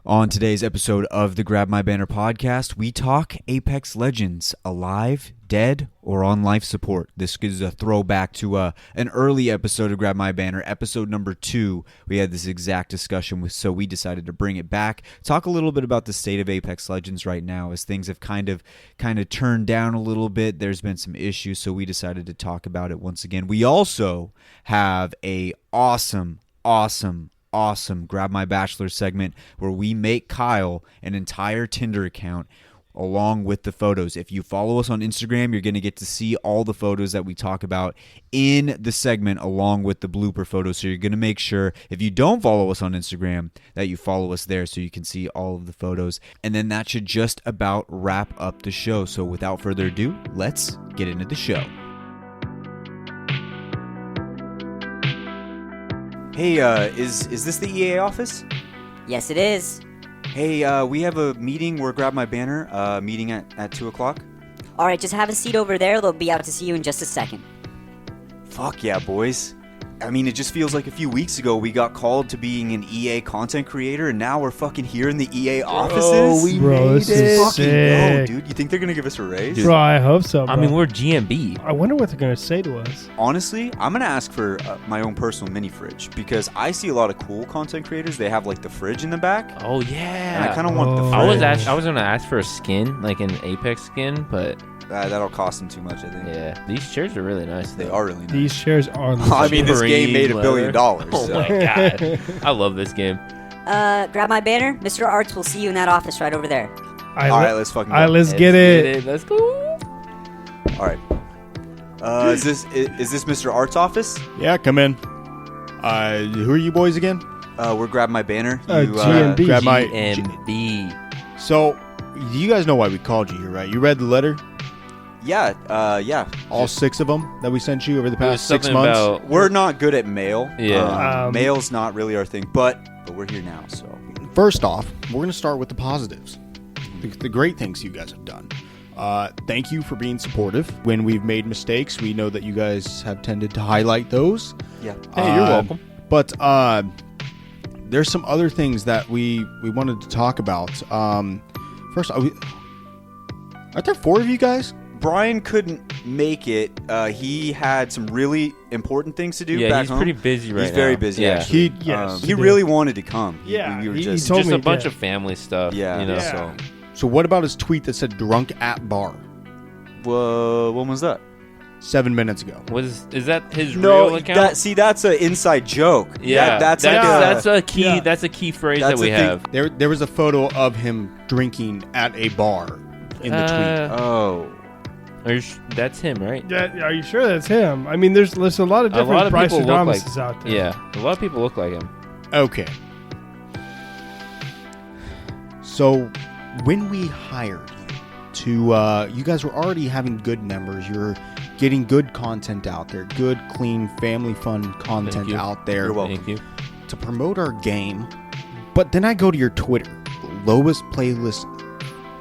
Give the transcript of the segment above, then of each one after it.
On today's episode of the Grab My Banner podcast, we talk Apex Legends, alive, dead, or on life support. This is a throwback to an early episode of Grab My Banner, episode number 2. We had this exact discussion, so we decided to bring it back. Talk a little bit about the state of Apex Legends right now, as things have kind of turned down a little bit. There's been some issues, so we decided to talk about it once again. We also have a awesome Grab My Bachelor segment where we make Kyle an entire Tinder account along with the photos. If you follow us on Instagram, you're going to get to see all the photos that we talk about in the segment along with the blooper photos. So you're going to make sure, if you don't follow us on Instagram, that you follow us there so you can see all of the photos. And then that should just about wrap up the show. So without further ado, let's get into the show. Hey, is this the EA office? Yes, it is. Hey, we have a meeting. We're Grab My Banner, meeting at 2 o'clock. All right, just have a seat over there. They'll be out to see you in just a second. Fuck yeah, boys. I mean, it just feels like a few weeks ago we got called to being an EA content creator, and now we're fucking here in the EA offices. Oh, we made this is it. Fucking sick. dude. You think they're going to give us a raise? Bro, I hope so, bro. I mean, we're GMB. I wonder what they're going to say to us. Honestly, I'm going to ask for my own personal mini fridge, because I see a lot of cool content creators. They have, like, the fridge in the back. Oh, yeah. And I kind of want the Oh. fridge. I was going to ask for a skin, like an Apex skin, but That'll cost them too much, I think. yeah. These chairs are really nice. They though. are really nice. These shares are I mean, this game made $1 billion. Oh, So. my God. I love this game. Grab my banner. Mr. Arts will see you in that office right over there. All right, let's fucking go. All right, let's get it. Let's go. All right. Is this Mr. Art's office? Yeah, come in. Who are you boys again? We're Grab My Banner. GMB. Grab my. GMB. So, you guys know why we called you here, right? You read the letter? Yeah. All 6 of them that we sent you over the past 6 something months? about- We're not good at mail. Yeah. Mail's not really our thing, but we're here now, so. First off, we're going to start with the positives. The great things you guys have done. Thank you for being supportive. When we've made mistakes, we know that you guys have tended to highlight those. Yeah. Hey, you're welcome. But there's some other things that we wanted to talk about. First, aren't there 4 of you guys? Brian couldn't make it. He had some really important things to do Yeah, back he's home. pretty busy right now. He's very busy, Yeah. actually. Yes, He he really wanted to come. Yeah, We were he just... told Just me a bunch yeah. of family stuff. Yeah, You know, Yeah. so. So what about his tweet that said drunk at bar Whoa, when was that? 7 minutes ago? Is that his No, real account? that's an inside joke. Yeah, That's a key. Yeah. That's a key phrase That's that we a thing. have. There was a photo of him drinking at a bar in the tweet. Oh. That's him, right? Are you sure that's him? I mean, there's a lot of A different lot of Bryce people look like- Adamas out there. Yeah, a lot of people look like him. Okay. So, when we hired you you guys were already having good numbers. You're getting good content out there, good, clean, family fun content you. out there You're welcome. Thank you. to promote our game. But then I go to your Twitter, lowest playlist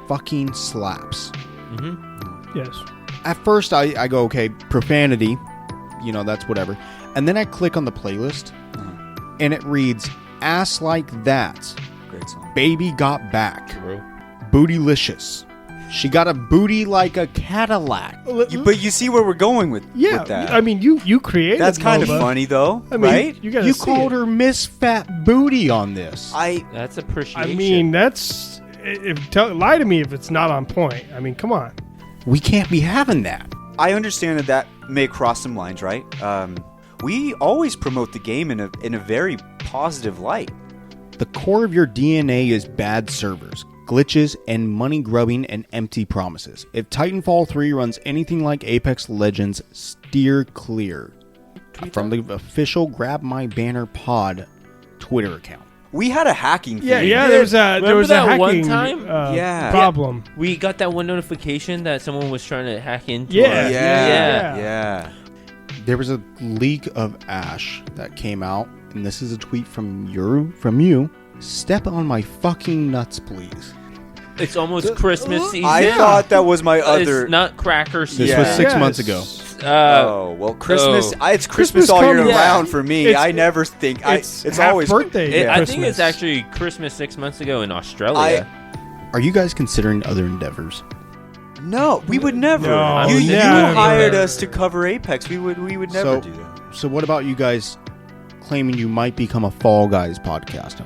fucking slaps. Mm-hmm. Yes. At first, I go, okay, profanity, that's whatever. And then I click on the playlist, and it reads, ass like that, Great song. baby got back, True. bootylicious. She got a booty like a Cadillac. But you see where we're going with that. I mean, you created. That's kind of Nova. funny, though, I mean, right? You gotta You see called it. her Miss Fat Booty on this. That's appreciation. I mean, that's lie to me if it's not on point. I mean, come on. We can't be having that. I understand that may cross some lines, right? We always promote the game in a very positive light. The core of your DNA is bad servers, glitches, and money grubbing and empty promises. If Titanfall 3 runs anything like Apex Legends, steer clear. From the official Grab My Banner Pod Twitter account. We had a hacking thing. Yeah. There was a that hacking one time? Yeah. problem. we got that one notification that someone was trying to hack into. Yeah. Yeah. There was a leak of ash that came out, and this is a tweet from you. Step on my fucking nuts, please. It's almost Christmas season. I thought that was my other... It's not cracker season. This was 6 months ago. Christmas. It's Christmas Christmas all year comes- round for me. It's- I never think It's it's half always birthday. I think Christmas. it's actually Christmas 6 months ago in Australia. Are you guys considering other endeavors? No, we would never. No, you yeah. hired us to cover Apex. We would never So- do that. So what about you guys claiming you might become a Fall Guys podcast?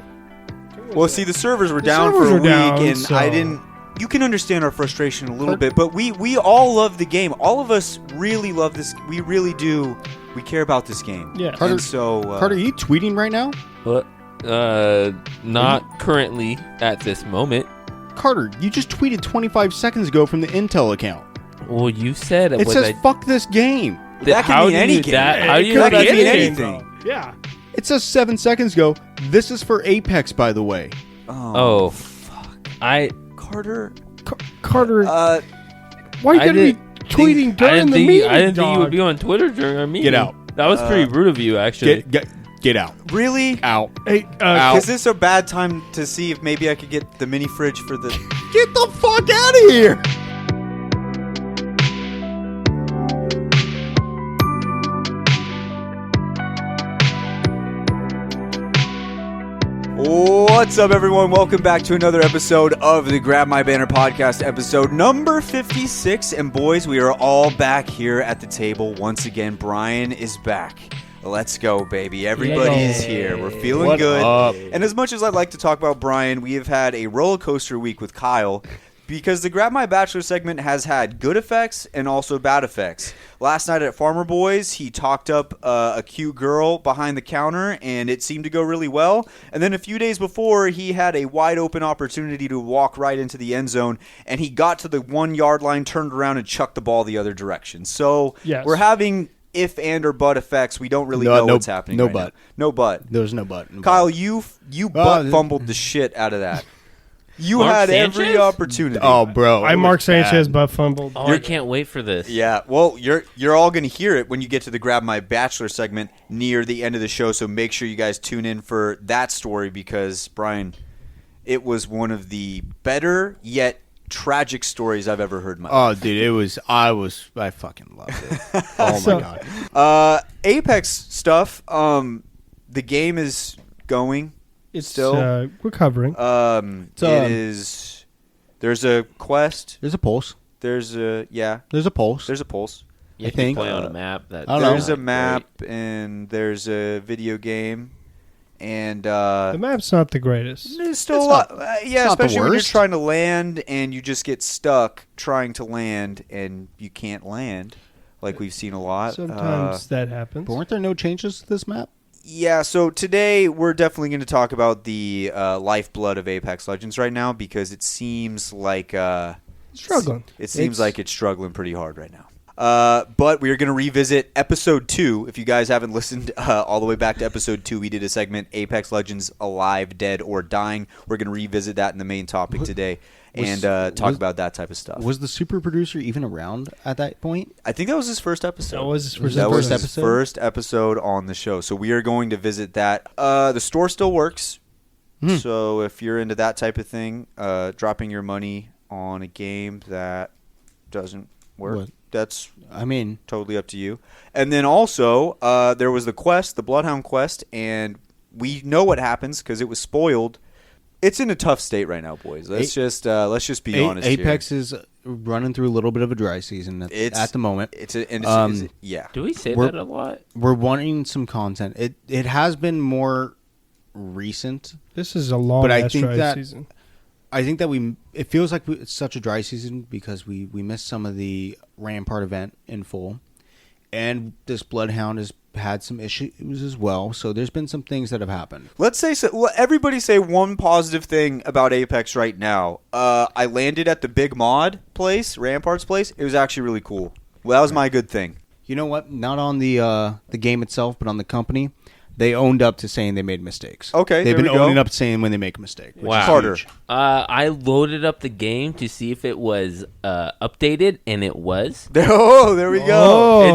Well, see, the servers were The down servers for a were week, down, and so- I didn't. You can understand our frustration a little bit, but we all love the game. All of us really love this. We really do. We care about this game. Yeah. Carter- And so, Carter, are you tweeting right now? But not currently at this moment. Carter, you just tweeted 25 seconds ago from the Intel account. Well, you said It says "fuck this game." That can how mean do you- any game. How do you could know be that mean anything? anything. Yeah. It says 7 seconds ago. This is for Apex, by the way. Oh, Carter. Carter, Uh, why you I gotta be didn't tweeting during the meeting, I didn't think you would dog? be on Twitter during our meeting. Get out. That was pretty rude of you, actually. Get out. really? Out. Hey, Ow. Is this a bad time to see if maybe I could get the mini fridge for the? Get the fuck out of here. What's up, everyone? Welcome back to another episode of the Grab My Banner podcast, episode number 56. And boys, we are all back here at the table once again. Brian is back. Let's go, baby. Everybody is here. We're feeling What good. up? And as much as I'd like to talk about Brian, we have had a roller coaster week with Kyle because the Grab My Bachelor segment has had good effects and also bad effects. Last night at Farmer Boys, he talked up a cute girl behind the counter, and it seemed to go really well. And then a few days before, he had a wide open opportunity to walk right into the end zone, and he got to the 1 yard line, turned around, and chucked the ball the other direction. So Yes. we're having if and or but effects. We don't really No, know no- what's happening. no right but. now. No but. There's no but. Kyle, you butt this- fumbled the shit out of that. You Mark had Sanchez? every opportunity. Oh, bro. I it Mark was bad. Sanchez butt fumbled. Oh, I can't wait for this. Yeah, well, you're all going to hear it when you get to the Grab My Bachelor segment near the end of the show, so make sure you guys tune in for that story because, Brian, it was one of the better yet tragic stories I've ever heard in my life. Oh, dude, I fucking loved it. Oh, So- my God. Apex stuff, the game is going. It's still recovering. It is. There's a quest. There's a pulse. There's a There's a pulse. There's a pulse. You I have think, to play on a map. That I don't know. There's a map and there's a video game, and the map's not the greatest. there's still It's a lot. not- Yeah, not the especially when you're worst. trying to land and you just get stuck trying to land and you can't land, like we've seen a lot. Sometimes that happens. But weren't there no changes to this map? Yeah, so today we're definitely going to talk about the lifeblood of Apex Legends right now because it seems like Struggling. It seems like it's struggling pretty hard right now. But we are going to revisit episode 2. If you guys haven't listened all the way back to episode 2, we did a segment, Apex Legends Alive, Dead, or Dying. We're going to revisit that in the main topic today and talk about that type of stuff. Was the super producer even around at that point? I think that was his first episode. That was his first That was episode? his first episode on the show. So we are going to visit that. The store still works. So if you're into that type of thing, dropping your money on a game that doesn't work, What? that's totally up to you. And then also, there was the quest, the Bloodhound quest, and we know what happens because it was spoiled. It's in a tough state right now, boys. Let's just be honest here. Apex is running through a little bit of a dry season at the moment. Yeah. Do we say We're- that a lot? We're wanting some content. It has been more recent. This is a long But I ass think dry that- season. I think that it feels like it's such a dry season because we missed some of the Rampart event in full, and this Bloodhound has had some issues as well. So there's been some things that have happened. Let's say everybody say one positive thing about Apex right now. I landed at the Big Mod place, Rampart's place. It was actually really cool. Well, that was my good thing. You know what? Not on the game itself, but on the company. They owned up to saying they made mistakes. Okay, they've there been we go. owning up to saying when they make a mistake. Which Wow. is Carter. huge. I loaded up the game to see if it was updated, and it was. Oh, there we go.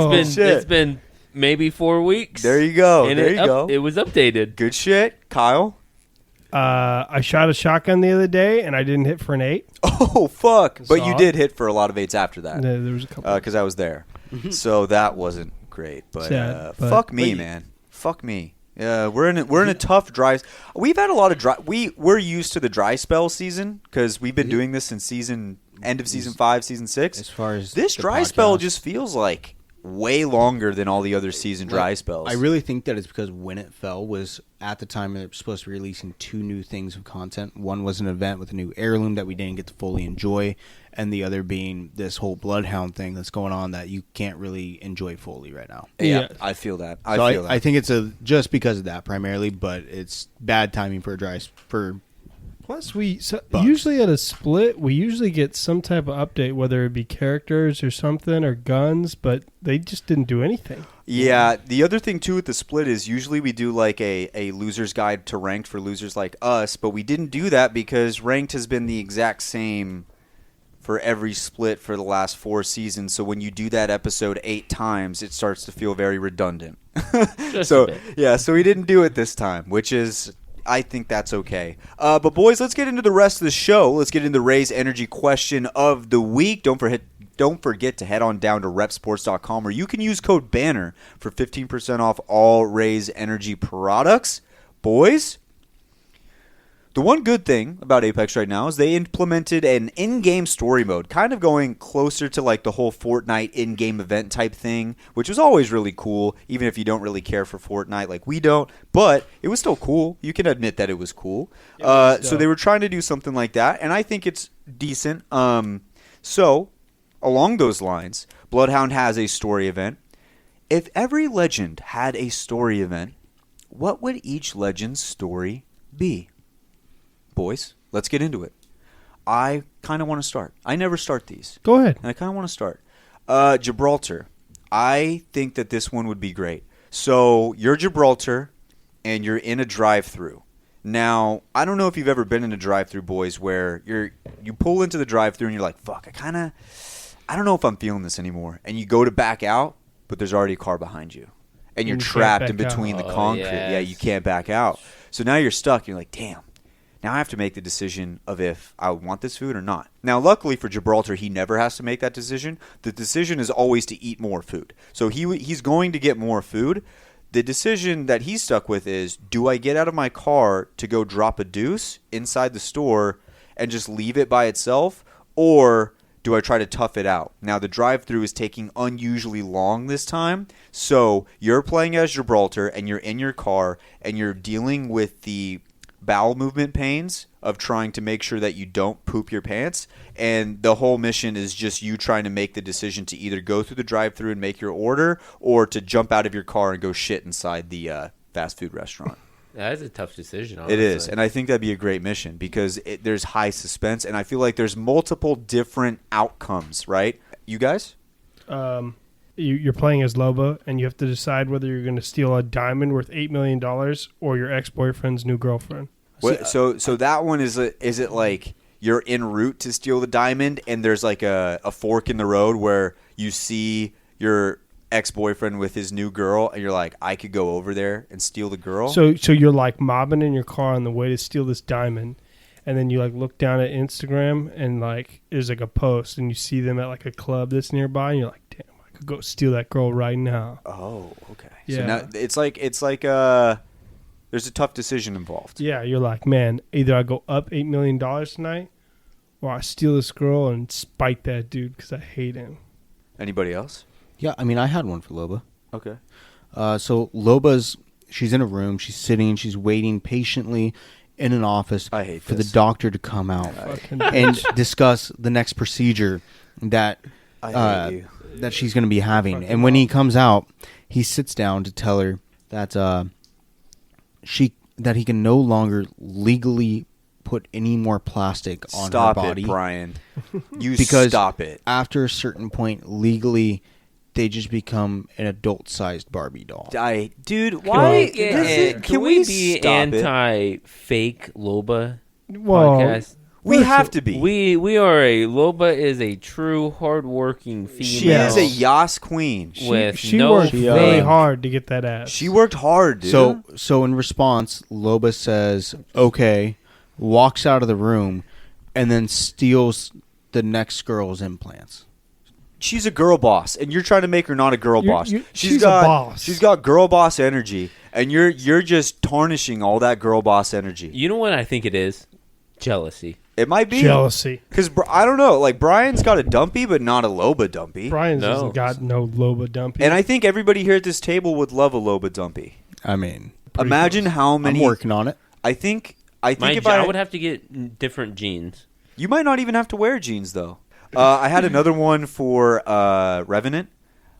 Oh, It's shit. been maybe 4 weeks. There you go. And There you go. It was updated. Good shit, Kyle. I shot a shotgun the other day and I didn't hit for an 8. Oh fuck! But Saw you it. did hit for a lot of 8s after that There was a couple. because I was there. So that wasn't great. But, Sad, but- fuck me, man. Fuck me. We're in a tough dry. We've had a lot of dry. We're used to the dry spell season because we've been doing this since end of season 5, season 6. As far as this the dry podcast. spell just feels like way longer than all the other season dry spells. I really think that it's because when it fell was at the time they were supposed to be releasing 2 new things of content. One was an event with a new heirloom that we didn't get to fully enjoy, and the other being this whole Bloodhound thing that's going on that you can't really enjoy fully right now. Yeah, I feel that. I think it's just because of that primarily, but it's bad timing for a dry for. Plus, usually at a split, we usually get some type of update, whether it be characters or something or guns, but they just didn't do anything. Yeah, the other thing too with the split is usually we do like a loser's guide to ranked for losers like us, but we didn't do that because ranked has been the exact same for every split for the last 4 seasons. So when you do that episode 8 times, it starts to feel very redundant. So we didn't do it this time, which is, I think that's okay. But boys, let's get into the rest of the show. Let's get into Ray's energy question of the week. Don't forget to head on down to repsports.com where you can use code BANNER for 15% off all Ray's energy products. Boys, the one good thing about Apex right now is they implemented an in-game story mode, kind of going closer to like the whole Fortnite in-game event type thing, which was always really cool, even if you don't really care for Fortnite like we don't. But it was still cool. You can admit that it was cool. So they were trying to do something like that, and I think it's decent. So, along those lines, Bloodhound has a story event. If every legend had a story event, what would each legend's story be? Boys, let's get into it. I kind of want to start. I never start these. Go ahead. And I kind of want to start. Gibraltar. I think that this one would be great. So you're Gibraltar, and you're in a drive-thru. Now, I don't know if you've ever been in a drive-thru, boys, where you pull into the drive-thru and you're like, fuck, I don't know if I'm feeling this anymore. And you go to back out, but there's already a car behind you. And you're trapped in between the concrete. Yes. Yeah, you can't back out. So now you're stuck. You're like, damn. Now I have to make the decision of if I want this food or not. Now, luckily for Gibraltar, he never has to make that decision. The decision is always to eat more food. So he's going to get more food. The decision that he's stuck with is, do I get out of my car to go drop a deuce inside the store and just leave it by itself, or do I try to tough it out? Now, the drive-thru is taking unusually long this time, so you're playing as Gibraltar, and you're in your car, and you're dealing with the bowel movement pains of trying to make sure that you don't poop your pants, and the whole mission is just you trying to make the decision to either go through the drive-thru and make your order, or to jump out of your car and go shit inside the fast food restaurant. That is a tough decision, honestly. It is, and I think that'd be a great mission because there's high suspense, and I feel like there's multiple different outcomes, right? You guys? You're playing as Loba, and you have to decide whether you're going to steal a diamond worth $8 million or your ex-boyfriend's new girlfriend. So that one is it like you're en route to steal the diamond, and there's like a fork in the road where you see your ex-boyfriend with his new girl, and you're like, I could go over there and steal the girl? So you're like mobbing in your car on the way to steal this diamond, and then you like look down at Instagram, and like there's like a post, and you see them at like a club that's nearby, and you're like, damn, I could go steal that girl right now. Oh, okay. Yeah. So now it's like there's a tough decision involved. Yeah, you're like, man, either I go up $8 million tonight, or I steal this girl and spite that dude because I hate him. Anybody else? Yeah, I mean, I had one for Loba. Okay. So Loba's, she's in a room, she's sitting, she's waiting patiently in an office for the doctor to come out and discuss the next procedure that that she's going to be having. And when he comes out, he sits down to tell her that that he can no longer legally put any more plastic on her body. Stop it, Brian. Because stop it. After a certain point, legally, they just become an adult-sized Barbie doll. Dude, why? Can we be anti-fake Loba podcast? We have to be. We are Loba is a true hardworking female. She is a Yas queen. She worked really hard to get that ass. She worked hard, dude. So in response, Loba says, okay, walks out of the room, and then steals the next girl's implants. she's a girl boss, and you're trying to make her not a girl boss. She's a boss. She's got girl boss energy, and you're just tarnishing all that girl boss energy. You know what I think it is? Jealousy. It might be jealousy. because I don't know. Like Brian's got a dumpy, but not a Loba dumpy. Brian's hasn't got no Loba dumpy. And I think everybody here at this table would love a Loba dumpy. I mean, imagine how many. I'm working on it. I think if I would have to get different jeans. You might not even have to wear jeans though. I had another one for Revenant.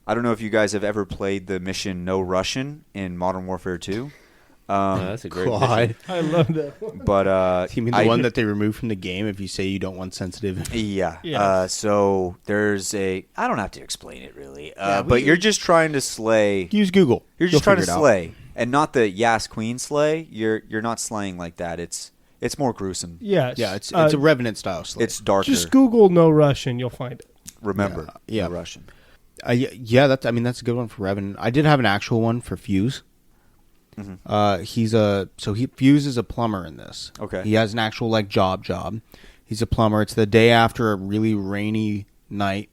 I don't know if you guys have ever played the mission No Russian in Modern Warfare 2. That's a great God. mission. I love that one. But You mean the one that they remove from the game if you say you don't want sensitive? Yeah. Yes. So there's I don't have to explain it really. But you're just trying to slay. Use Google. You're You'll just trying to figure it out. slay, and not the Yas Queen slay. You're not slaying like that. It's more gruesome. Yes. Yeah, it's a Revenant style slate. It's darker. Just Google No Russian, you'll find it. Remember, Yeah. the Russian. Yeah, that's a good one for Revenant. I did have an actual one for Fuse. Mm-hmm. Fuse is a plumber in this. Okay. He has an actual like job. He's a plumber. It's the day after a really rainy night,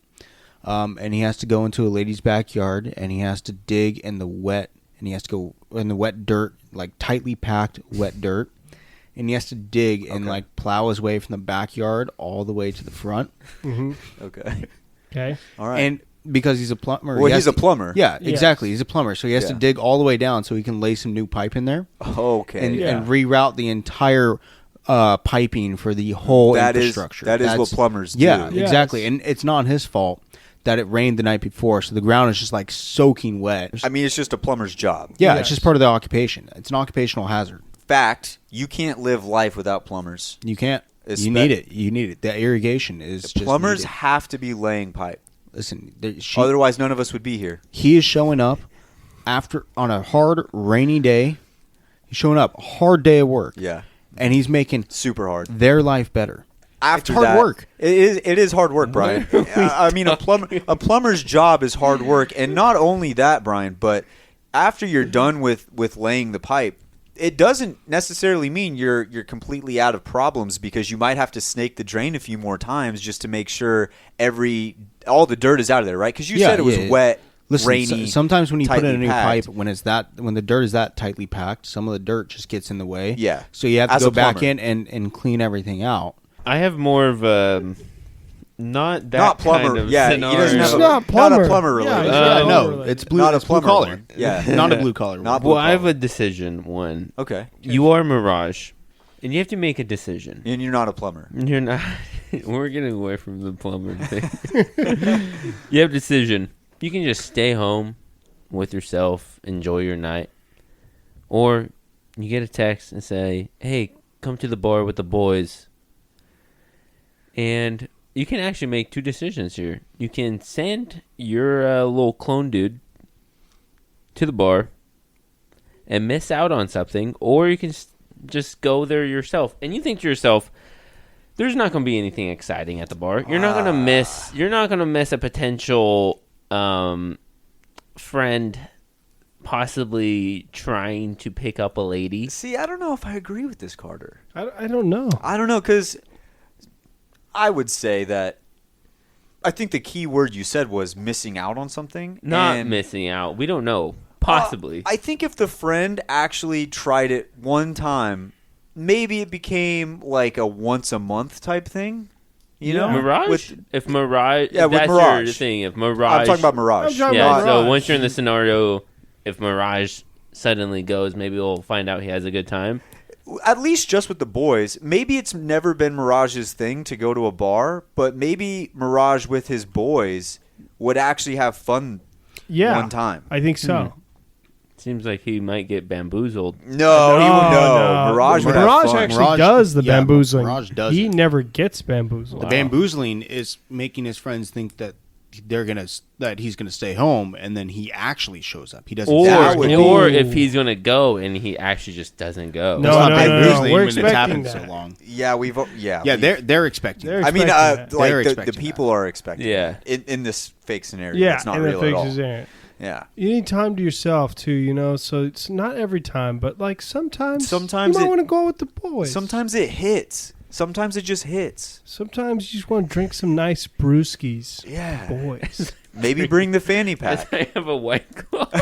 and he has to go into a lady's backyard, and he has to dig in the wet, and he has to go in the wet dirt, like tightly packed wet dirt, and he has to dig and like plow his way from the backyard all the way to the front. Mm-hmm. Okay. Okay. All right. And because he's a plumber, Well, he's a plumber. Yeah, Yes. exactly. He's a plumber, so he has to Yeah. dig all the way down so he can lay some new pipe in there Okay. and reroute the entire piping for the whole infrastructure. That is what plumbers do. Yeah, Yes. exactly. And it's not his fault that it rained the night before, so the ground is just like soaking wet. I mean, it's just a plumber's job. Yeah, Yes. it's just part of the occupation. It's an occupational hazard. Fact, you can't live life without plumbers. You can't. Espe- You need it. You need it. The irrigation is just Plumbers needed. have to be laying pipe. Listen, Otherwise, none of us would be here. he is showing up on a hard rainy day. He's showing up, a hard day of work. Yeah. And he's making Super hard. their life better. After It's hard that, work. It is hard work, Brian. I mean, a plumber's job is hard work, and not only that, Brian, but after you're done with laying the pipe, it doesn't necessarily mean you're completely out of problems, because you might have to snake the drain a few more times just to make sure all the dirt is out of there, right? Because you said it was wet. Listen, rainy. Sometimes when you put in a tightly new packed. pipe, when the dirt is that tightly packed, some of the dirt just gets in the way. Yeah. So you have to As go a back plumber. in and clean everything out. I have more of a not that Not plumber. kind of Yeah, he scenario. doesn't have It's a, not plumber. Not a plumber related. Yeah, Yeah, not no, related. it's blue. Not a it's blue plumber collar. one. Yeah. Not a blue collar. Not one. blue Well, I have collar. a decision one. Okay. You are Mirage, and you have to make a decision. And you're not a plumber. You're not. We're getting away from the plumber thing. You have a decision. You can just stay home with yourself, enjoy your night, or you get a text and say, "Hey, come to the bar with the boys." And you can actually make two decisions here. You can send your little clone dude to the bar and miss out on something, or you can just go there yourself. And you think to yourself, there's not going to be anything exciting at the bar. You're not going to miss. You're not going to miss a potential friend possibly trying to pick up a lady. See, I don't know if I agree with this, Carter. I don't know. I don't know, because I would say that I think the key word you said was missing out on something. Not and, missing out. We don't know. Possibly. I think if the friend actually tried it one time, maybe it became like a once a month type thing. You know? Mirage? If Mirage... Yeah, with that's Mirage. your thing. If Mirage... I'm talking about Mirage. I'm talking Yeah, about so Mirage. once you're in the scenario, if Mirage suddenly goes, maybe we'll find out he has a good time. At least just with the boys. Maybe it's never been Mirage's thing to go to a bar, but maybe Mirage with his boys would actually have fun one time. I think so. Seems like he might get bamboozled. No, he would no. Mirage would have Mirage fun. actually Mirage- does the yeah, bamboozling. Mirage does He it. never gets bamboozled. The bamboozling is making his friends think that he's gonna stay home, and then he actually shows up. He doesn't. That would be- Or if he's going to go and he actually just doesn't go. No, It's not no, bamboozling We're when it's expecting happened so that. long. Yeah, yeah. Yeah, they're expecting. They're it. I mean, expecting that. like They're the expecting people are expecting. Yeah. it. In this fake scenario, Yeah, it's not and real the at all. fixes aren't. Yeah. You need time to yourself too, you know. So it's not every time, but like sometimes Sometimes you might it- want to go with the boys. Sometimes it hits. Sometimes it just hits. Sometimes you just want to drink some nice brewskis. Yeah. Boys. Maybe bring the fanny pack. I have a White Claw. Get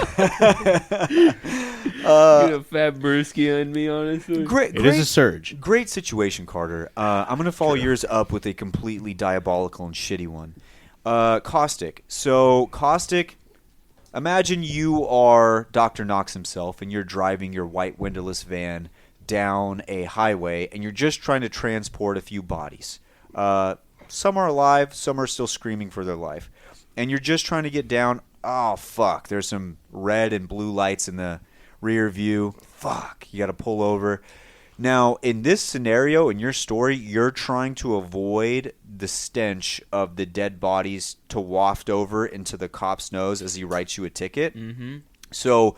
a fat brewski on me, honestly. It is a surge. Great situation, Carter. I'm going to follow yours up with a completely diabolical and shitty one. Caustic. So, Caustic, imagine you are Dr. Knox himself, and you're driving your white windowless van down a highway, and you're just trying to transport a few bodies. Some are alive, some are still screaming for their life. And you're just trying to get down. Oh, fuck. There's some red and blue lights in the rear view. Fuck. You got to pull over. Now, in this scenario, in your story, you're trying to avoid the stench of the dead bodies to waft over into the cop's nose as he writes you a ticket. Mm-hmm. So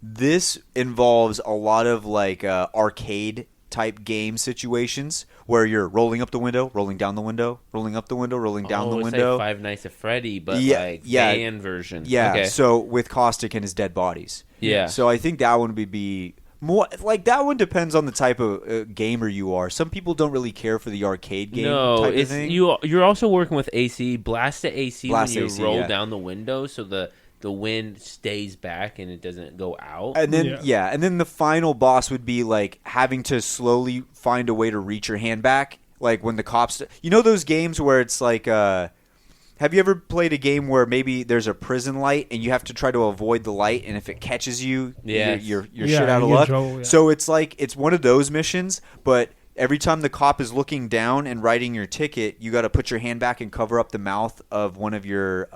this involves a lot of like arcade type game situations where you're rolling up the window, rolling down the window, rolling up the window, rolling down the It's window. like Five Nights at Freddy, but Yeah. van version. Yeah, Okay. so with Caustic and his dead bodies. Yeah. So I think that one would be more like that one depends on the type of gamer you are. Some people don't really care for the arcade game type of thing. You're also working with AC. Blast the AC Blast when you AC, roll yeah. down the window, so the wind stays back and it doesn't go out. And then and then the final boss would be like having to slowly find a way to reach your hand back. Like when the cops, you know those games where it's like, have you ever played a game where maybe there's a prison light and you have to try to avoid the light, and if it catches you, you're shit out of you get luck. trouble, yeah. So it's like it's one of those missions, but every time the cop is looking down and writing your ticket, you got to put your hand back and cover up the mouth of one of your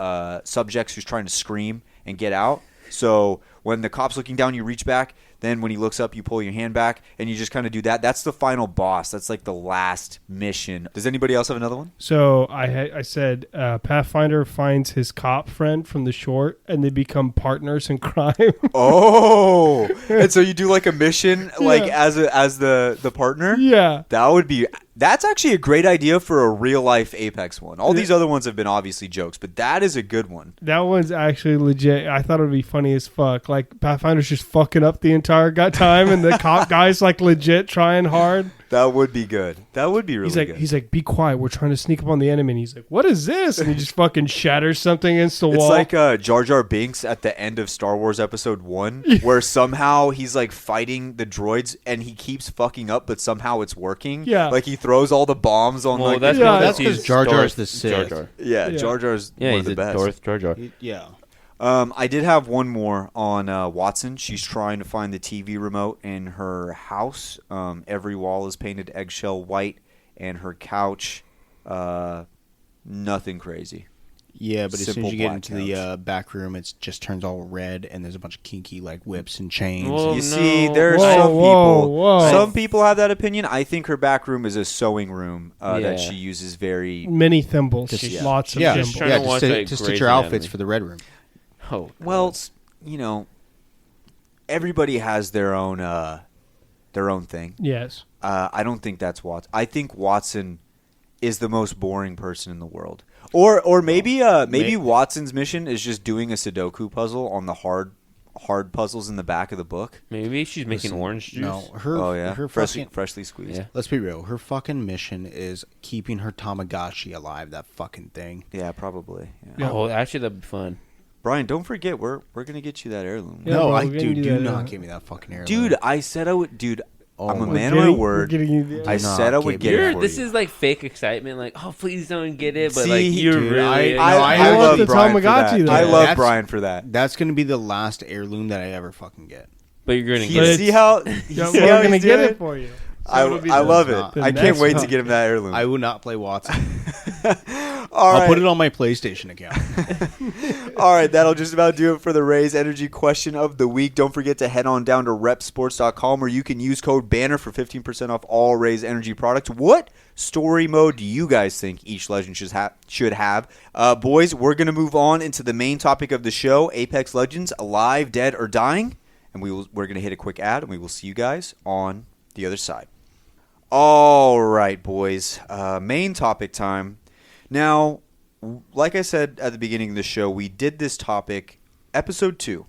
subjects who's trying to scream and get out. So when the cop's looking down, you reach back. Then when he looks up, you pull your hand back, and you just kind of do that. That's the final boss. That's like the last mission. Does anybody else have another one? So I said Pathfinder finds his cop friend from the short, and they become partners in crime. Oh, and so you do like a mission, like Yeah. as the partner. Yeah. That's actually a great idea for a real life Apex one. All these other ones have been obviously jokes, but that is a good one. That one's actually legit. I thought it would be funny as fuck. Like, Pathfinder's just fucking up the entire time, and the cop guy's like legit trying hard. That would be good. That would be really good. He's like, be quiet. We're trying to sneak up on the enemy. And he's like, what is this? And he just fucking shatters something against the It's wall. like Jar Jar Binks at the end of Star Wars Episode 1, where somehow he's like fighting the droids and he keeps fucking up, but somehow it's working. Yeah. Like he throws all the bombs on Well, like... that's Yeah. That's because Jar Jar's the Sith. Jar Jar. Yeah, Yeah. Jar Jar's Yeah, one he's of the a best. Darth Jar Jar. Yeah. I did have one more on Watson. She's trying to find the TV remote in her house. Every wall is painted eggshell white, and her couch, nothing crazy. Yeah, but as soon Simple as you get black into the back room, it just turns all red, and there's a bunch of kinky like whips and chains. Well, You see, there are Whoa, some people. whoa. Some people have that opinion. I think her back room is a sewing room Yeah. that she uses very many thimbles. Just- Lots of yeah, thimbles. trying yeah, to watch, to like, stitch Grey's your outfits Anatomy. for the red room. Oh, well. You know, everybody has their own thing. Yes. I don't think that's Watson. I think Watson is the most boring person in the world. Or maybe Watson's mission is just doing a Sudoku puzzle on the hard puzzles in the back of the book. maybe she's making Listen, orange juice. No, her. Oh yeah, her freshly fucking, squeezed. Yeah. Let's be real. Her fucking mission is keeping her Tamagotchi alive. That fucking thing. Yeah, probably. Yeah. Yeah. Oh, actually, that'd be fun. Brian, don't forget we're gonna get you that heirloom. Yeah, no, bro, I we're gonna do. do Do that, not yeah. give me that fucking heirloom, Dude, I said I would. Dude, Oh I'm a my man of my word. I Do said not I would give get me it that. for This you. is like fake excitement. Like, oh, please don't get it. But See, like, you're dude, really. I want love the Brian for that. Tamagotchi, though. I love That's- Brian for that. That's gonna be the last heirloom that I ever fucking get. but you're gonna You get it. see how? Yeah, you see we're how gonna he's get doing it for you. I it'll be love it. the I can't next wait to one. get him that heirloom. I will not play Watson. All I'll right. put it on my PlayStation account. All right, that'll just about do it for the Raise Energy question of the week. Don't forget to head on down to repsports.com where you can use code BANNER for 15% off all Raise Energy products. What story mode do you guys think each legend should have? Boys, we're going to move on into the main topic of the show, Apex Legends, alive, dead, or dying. And we're going to hit a quick ad, and we will see you guys on the other side. All right, boys. Main topic time. Now, like I said at the beginning of the show, we did this topic, episode 2.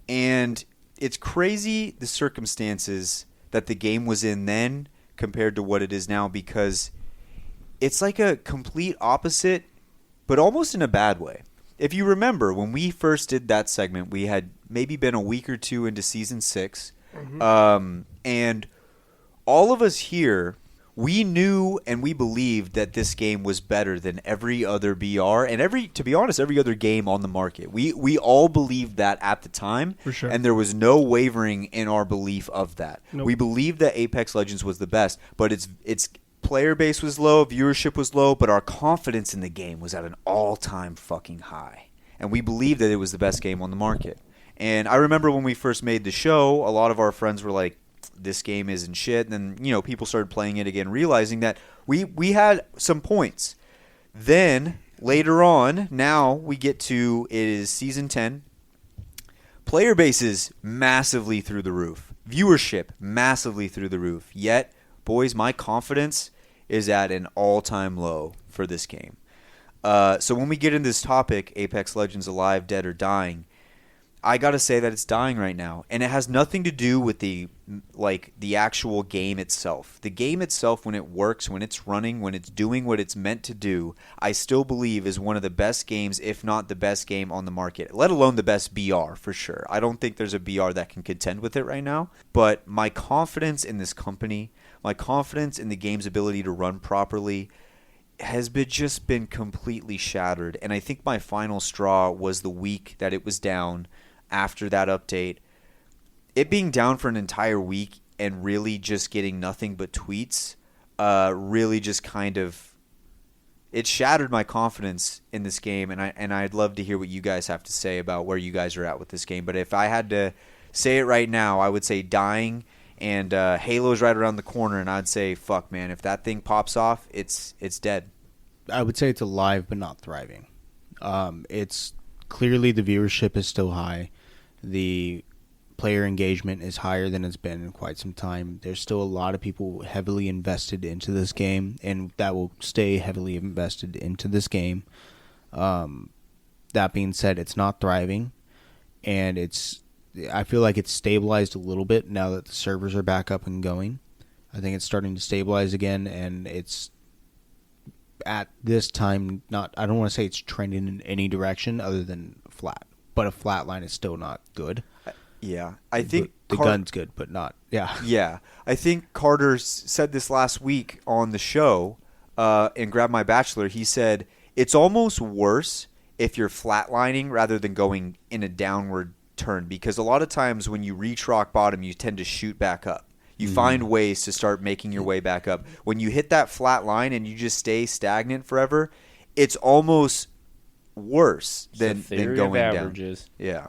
And it's crazy the circumstances that the game was in then compared to what it is now, because it's like a complete opposite, but almost in a bad way. If you remember, when we first did that segment, we had maybe been a week or two into Season 6. And all of us here, we knew and we believed that this game was better than every other BR and to be honest, every other game on the market. We all believed that at the time. For sure. And there was no wavering in our belief of that. Nope. We believed that Apex Legends was the best, but its player base was low, viewership was low, but our confidence in the game was at an all-time fucking high. And we believed that it was the best game on the market. And I remember when we first made the show, a lot of our friends were like, this game isn't shit. And then, people started playing it again, realizing that we had some points. Then, later on, now we get to, it is Season 10. Player base is massively through the roof. Viewership, massively through the roof. Yet, boys, my confidence is at an all-time low for this game. So when we get into this topic, Apex Legends Alive, Dead or Dying, I gotta say that it's dying right now, and it has nothing to do with the actual game itself. The game itself, when it works, when it's running, when it's doing what it's meant to do, I still believe is one of the best games, if not the best game on the market, let alone the best BR for sure. I don't think there's a BR that can contend with it right now, but my confidence in this company, my confidence in the game's ability to run properly has just been completely shattered. And I think my final straw was the week that it was down after that update. It being down for an entire week and really just getting nothing but tweets really just kind of, it shattered my confidence in this game. And I'd love to hear what you guys have to say about where you guys are at with this game. But if I had to say it right now, I would say dying. And Halo's right around the corner, and I'd say, fuck, man, if that thing pops off, it's dead. I would say it's alive but not thriving. It's clearly the viewership is still high. The player engagement is higher than it's been in quite some time. There's still a lot of people heavily invested into this game, and that will stay heavily invested into this game. That being said, it's not thriving, and I feel like it's stabilized a little bit now that the servers are back up and going. I think it's starting to stabilize again, and it's at this time I don't want to say it's trending in any direction other than flat. But a flat line is still not good. Yeah. I think the gun's good, but not. Yeah. Yeah. I think Carter said this last week on the show in Grab My Bachelor. He said it's almost worse if you're flatlining rather than going in a downward turn, because a lot of times when you reach rock bottom, you tend to shoot back up. You find ways to start making your way back up. When you hit that flat line and you just stay stagnant forever, it's almost worse than going down. Yeah.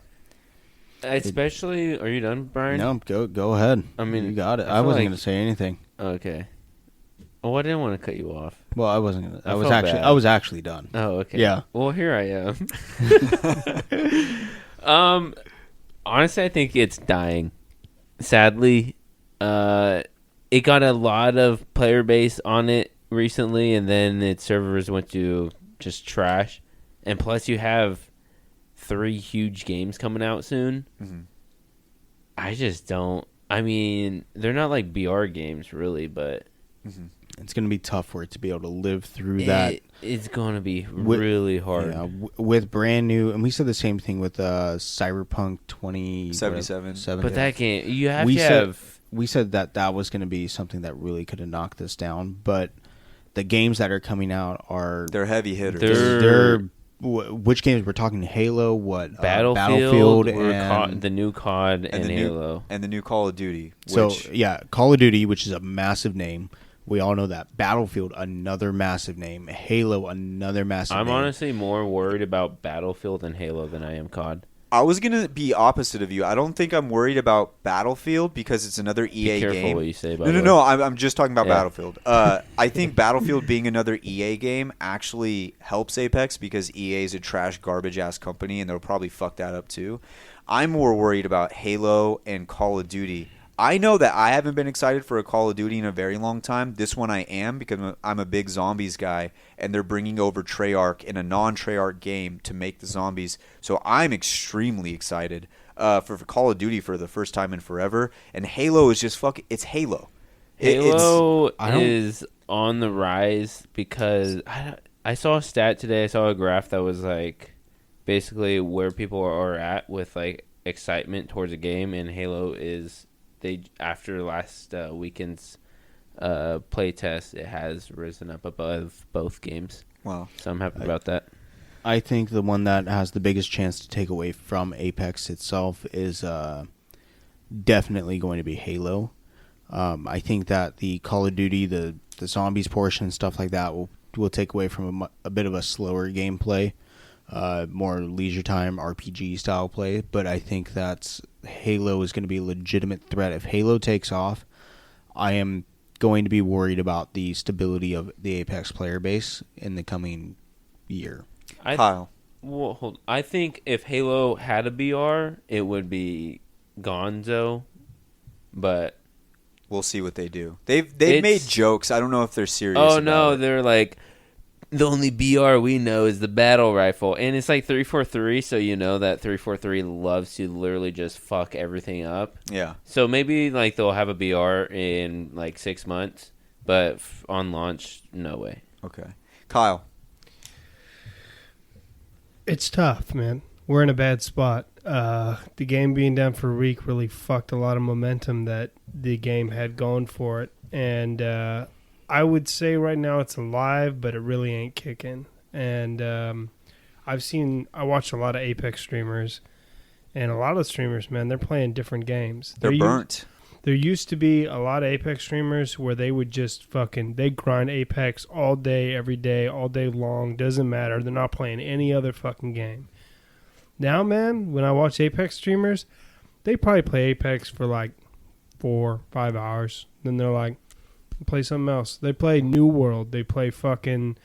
Especially, are you done, Brian? No, go ahead. I mean, you got it. I wasn't going to say anything. Okay. Oh, I didn't want to cut you off. Well, I wasn't going to. I I was actually done. Oh, okay. Yeah. Well, here I am. Honestly, I think it's dying. Sadly, it got a lot of player base on it recently, and then its servers went to just trash. And plus, you have 3 huge games coming out soon. Mm-hmm. I just don't. I mean, they're not like BR games, really, but it's going to be tough for it to be able to live through that. It's going to be really hard. Yeah, with brand new, and we said the same thing with Cyberpunk 2077. But that game, you have We said that was going to be something that really could have knocked this down, but the games that are coming out they're heavy hitters. They're which games we're talking? Halo, what? Battlefield and the new COD and Halo. And the new Call of Duty. Call of Duty, which is a massive name. We all know that. Battlefield, another massive name. Halo, another massive name. I'm honestly more worried about Battlefield and Halo than I am COD. I was going to be opposite of you. I don't think I'm worried about Battlefield because it's another EA game. Be careful what you say about it. No. I'm just talking about Battlefield. I think Battlefield being another EA game actually helps Apex because EA is a trash, garbage-ass company, and they'll probably fuck that up too. I'm more worried about Halo and Call of Duty. I know that I haven't been excited for a Call of Duty in a very long time. This one I am because I'm a big zombies guy, and they're bringing over Treyarch in a non-Treyarch game to make the zombies. So I'm extremely excited for Call of Duty for the first time in forever. And Halo is just it's Halo. Halo I don't- is on the rise because I saw a stat today. I saw a graph that was like basically where people are at with like excitement towards a game, and Halo is after last weekend's play test, it has risen up above both games. Wow. So I'm happy about that. I think the one that has the biggest chance to take away from Apex itself is definitely going to be Halo. I think that the Call of Duty, the zombies portion, stuff like that will take away from a bit of a slower gameplay, more leisure time RPG style play. But I think that Halo is going to be a legitimate threat. If Halo takes off, I am going to be worried about the stability of the Apex player base in the coming year. Kyle. Well, I think if Halo had a BR, it would be Gonzo, but We'll see what they do. They've made jokes. I don't know if they're serious. oh about no, it. they're like the only BR we know is the battle rifle, and it's like 343. So you know that 343 loves to literally just fuck everything up. Yeah. So maybe like they'll have a BR in like 6 months, but on launch, no way. Okay. Kyle. It's tough, man. We're in a bad spot. The game being down for a week really fucked a lot of momentum that the game had going for it. And I would say right now it's alive, but it really ain't kicking. And I watched a lot of Apex streamers, and a lot of the streamers, man, they're playing different games. They're burnt. There used to be a lot of Apex streamers where they would just they grind Apex all day, every day, all day long. Doesn't matter. They're not playing any other fucking game. Now, man, when I watch Apex streamers, they probably play Apex for like 4-5 hours. Then they're like, play something else. They play New World. They play fucking,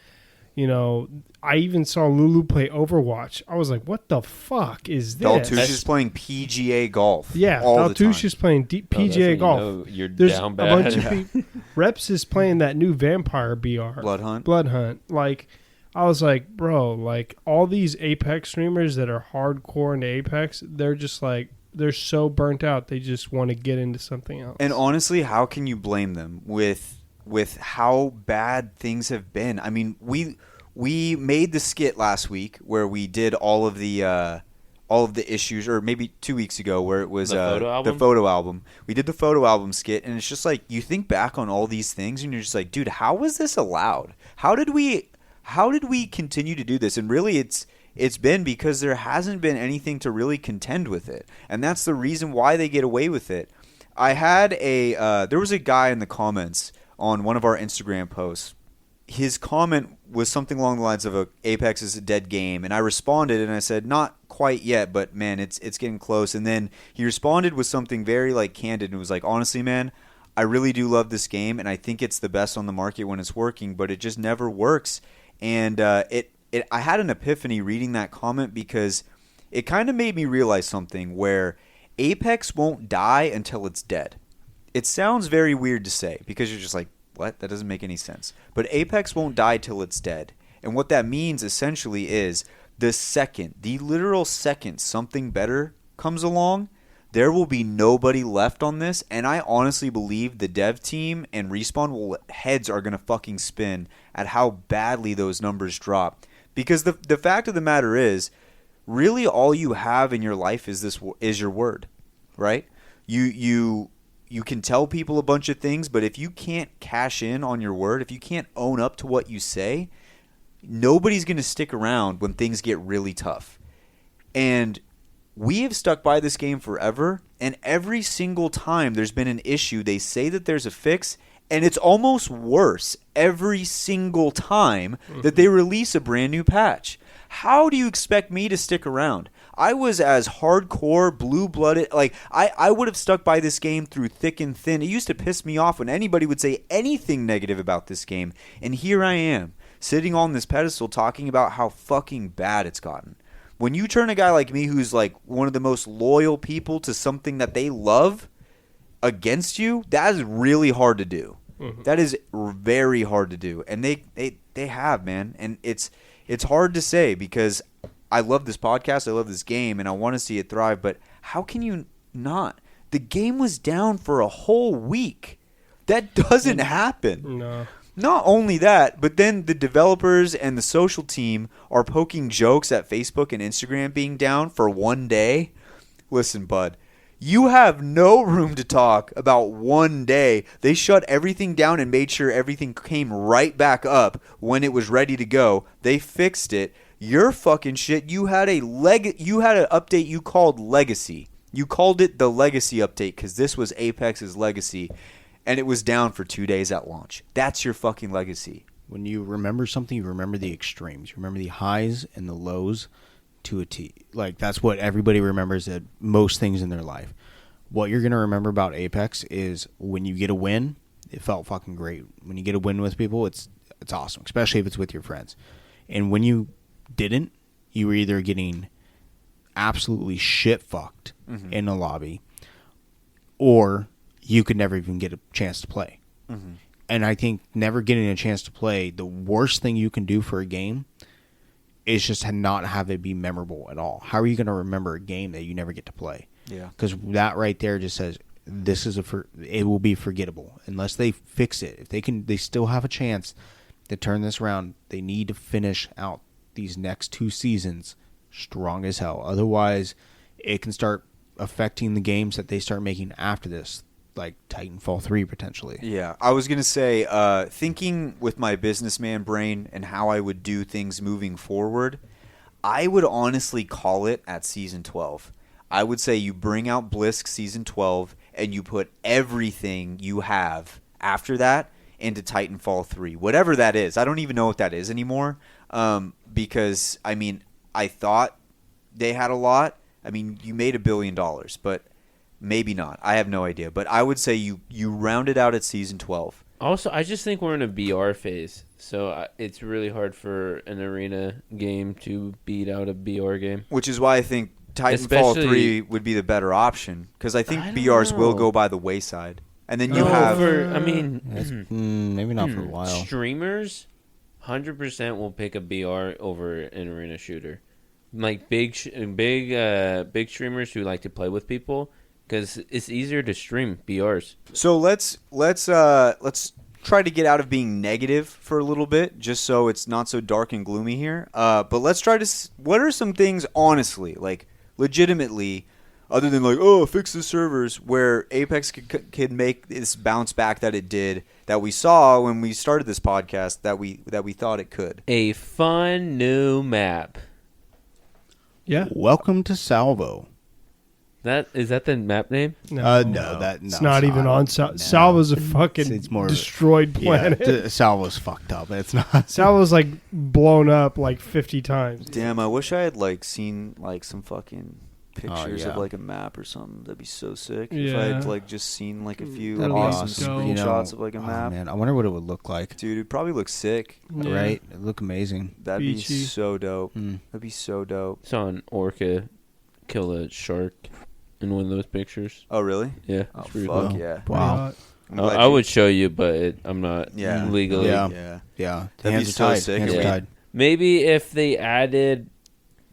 I even saw Lulu play Overwatch. I was like, what the fuck is this? Daltouche is playing PGA golf. Yeah, all the time. Daltouche is playing PGA golf. You're There's down a bad. bunch of people. Reps is playing that new Vampire BR. Blood Hunt. Blood Hunt. Like, I was like, bro, like all these Apex streamers that are hardcore into Apex, they're just like, they're so burnt out. They just want to get into something else. And honestly, how can you blame them with how bad things have been? I mean, we made the skit last week where we did all of the issues, or maybe 2 weeks ago, where it was the photo album. We did the photo album skit, and it's just like you think back on all these things, and you're just like, dude, how was this allowed? How did we continue to do this? And really, it's been because there hasn't been anything to really contend with it, and that's the reason why they get away with it. I had there was a guy in the comments on one of our Instagram posts. His comment was something along the lines of Apex is a dead game, and I responded and I said, not quite yet, but man, it's getting close. And then he responded with something very like candid and was like, honestly, man, I really do love this game, and I think it's the best on the market when it's working, but it just never works. And I had an epiphany reading that comment, because it kind of made me realize something, where Apex won't die until it's dead. It sounds very weird to say, because you're just like, what? That doesn't make any sense. But Apex won't die till it's dead. And what that means essentially is the literal second something better comes along, there will be nobody left on this. And I honestly believe the dev team and Respawn heads are going to fucking spin at how badly those numbers drop. Because the fact of the matter is, really all you have in your life is your word, right? You can tell people a bunch of things, but if you can't cash in on your word, if you can't own up to what you say, nobody's going to stick around when things get really tough. And we have stuck by this game forever, and every single time there's been an issue, they say that there's a fix, and it's almost worse every single time that they release a brand new patch. How do you expect me to stick around? I was as hardcore, blue-blooded. Like, I would have stuck by this game through thick and thin. It used to piss me off when anybody would say anything negative about this game. And here I am, sitting on this pedestal talking about how fucking bad it's gotten. When you turn a guy like me, who's like one of the most loyal people to something that they love, against you, that is really hard to do. Mm-hmm. That is very hard to do. And they have, man. And it's hard to say, because I love this podcast, I love this game, and I want to see it thrive, but how can you not? The game was down for a whole week. That doesn't happen. No. Not only that, but then the developers and the social team are poking jokes at Facebook and Instagram being down for one day. Listen, bud, you have no room to talk about one day. They shut everything down and made sure everything came right back up when it was ready to go. They fixed it. You're fucking shit. You had an update you called Legacy. You called it the Legacy update because this was Apex's Legacy. And it was down for 2 days at launch. That's your fucking legacy. When you remember something, you remember the extremes. You remember the highs and the lows to a T. Like, that's what everybody remembers at most things in their life. What you're going to remember about Apex is when you get a win, it felt fucking great. When you get a win with people, it's awesome, especially if it's with your friends. And when you didn't, you were either getting absolutely shit-fucked in the lobby, or you could never even get a chance to play. Mm-hmm. And I think never getting a chance to play, the worst thing you can do for a game is just to not have it be memorable at all. How are you going to remember a game that you never get to play? Yeah. Because that right there just says it will be forgettable unless they fix it. If they still have a chance to turn this around. They need to finish out these next 2 seasons strong as hell. Otherwise, it can start affecting the games that they start making after this, like Titanfall 3 potentially. Yeah, I was going to say, thinking with my businessman brain and how I would do things moving forward, I would honestly call it at Season 12. I would say you bring out Blisk Season 12 and you put everything you have after that into Titanfall 3. Whatever that is. I don't even know what that is anymore because, I mean, I thought they had a lot. I mean, you made $1 billion, but maybe not. I have no idea. But I would say you round it out at Season 12. Also, I just think we're in a BR phase, so it's really hard for an arena game to beat out a BR game. Which is why I think Titanfall 3 would be the better option, because I think BRs will go by the wayside. And then you have... maybe not for a while. Streamers, 100% will pick a BR over an arena shooter. Like big streamers who like to play with people, because it's easier to stream BRs. So let's try to get out of being negative for a little bit, just so it's not so dark and gloomy here. But let's try to. What are some things, honestly, like legitimately, other than like, oh, fix the servers, where Apex could make this bounce back that it did, that we saw when we started this podcast, that we thought it could. A fun new map. Yeah. Welcome to Salvo. Is that the map name? No, it's not even on Salvo's a fucking it's more destroyed planet. Yeah, Salvo's fucked up. It's not. Salvo's like blown up like 50 times. Damn, I wish I had like seen like some fucking pictures of like a map or something. That'd be so sick. Yeah. If I had like just seen like a few That'd be awesome awesome. screenshots of like a map. Man, I wonder what it would look like. Dude, it'd probably look sick. Yeah. Right? It'd look amazing. That'd Beachy. be so dope. That'd be so dope. Saw an orca kill a shark in one of those pictures. Oh, really? Yeah. Oh, it's pretty fuck cool. yeah. Wow. I would show you, but I'm not legally. Yeah. That'd Hands be are so tied. sick. Hands are tied. Maybe if they added...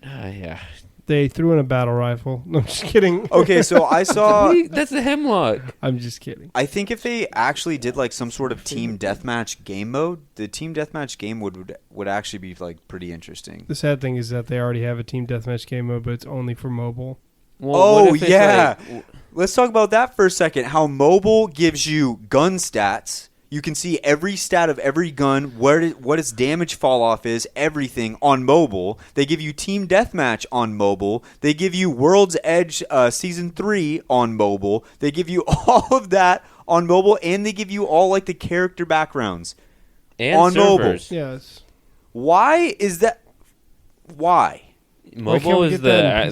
yeah. They threw in a battle rifle. No, I'm just kidding. Okay, so I saw... That's a hemlock. I'm just kidding. I think if they actually did like some sort of team deathmatch game mode, the team deathmatch game would actually be like pretty interesting. The sad thing is that they already have a team deathmatch game mode, but it's only for mobile. Well, Oh, what if it's yeah. like- Let's talk about that for a second. How mobile gives you gun stats. You can see every stat of every gun, what its damage fall off is, everything on mobile. They give you Team Deathmatch on mobile. They give you World's Edge Season 3 on mobile. They give you all of that on mobile, and they give you all like the character backgrounds and on servers. mobile. Yes. Why is that? Why? Why can't Mobile we is get that in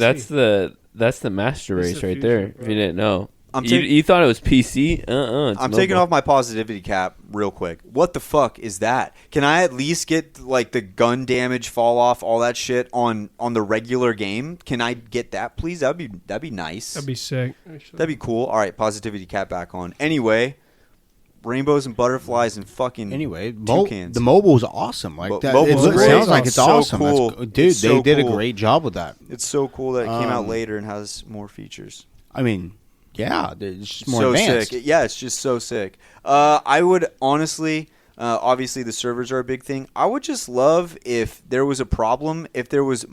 that's the master It's race the right future, there. bro. If you didn't know, I'm you thought it was PC. It's I'm mobile. taking off my positivity cap real quick. What the fuck is that? Can I at least get like the gun damage fall off, all that shit on the regular game? Can I get that, please? That'd be nice. That'd be sick. Actually. That'd be cool. All right, positivity cap back on. Anyway, rainbows and butterflies and fucking toucans. The mobile's awesome. Like that, mobile's it great. sounds like it's So awesome. cool. Dude, It's so they did cool. a great job with that. It's so cool that it came out later and has more features. I mean, Yeah, it's just more so advanced. sick. Yeah, it's just so sick. I would honestly, obviously the servers are a big thing. I would just love if there was a problem, if there was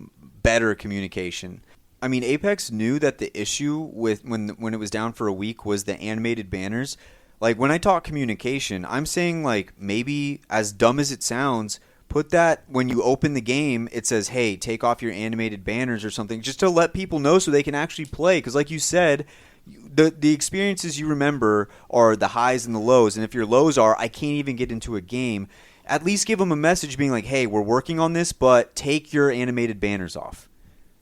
better communication. I mean, Apex knew that the issue with when it was down for a week was the animated banners. Like, when I talk communication, I'm saying, like, maybe, as dumb as it sounds, put that when you open the game, it says, hey, take off your animated banners or something, just to let people know so they can actually play. Because like you said, the experiences you remember are the highs and the lows. And if your lows are, I can't even get into a game, at least give them a message being like, hey, we're working on this, but take your animated banners off.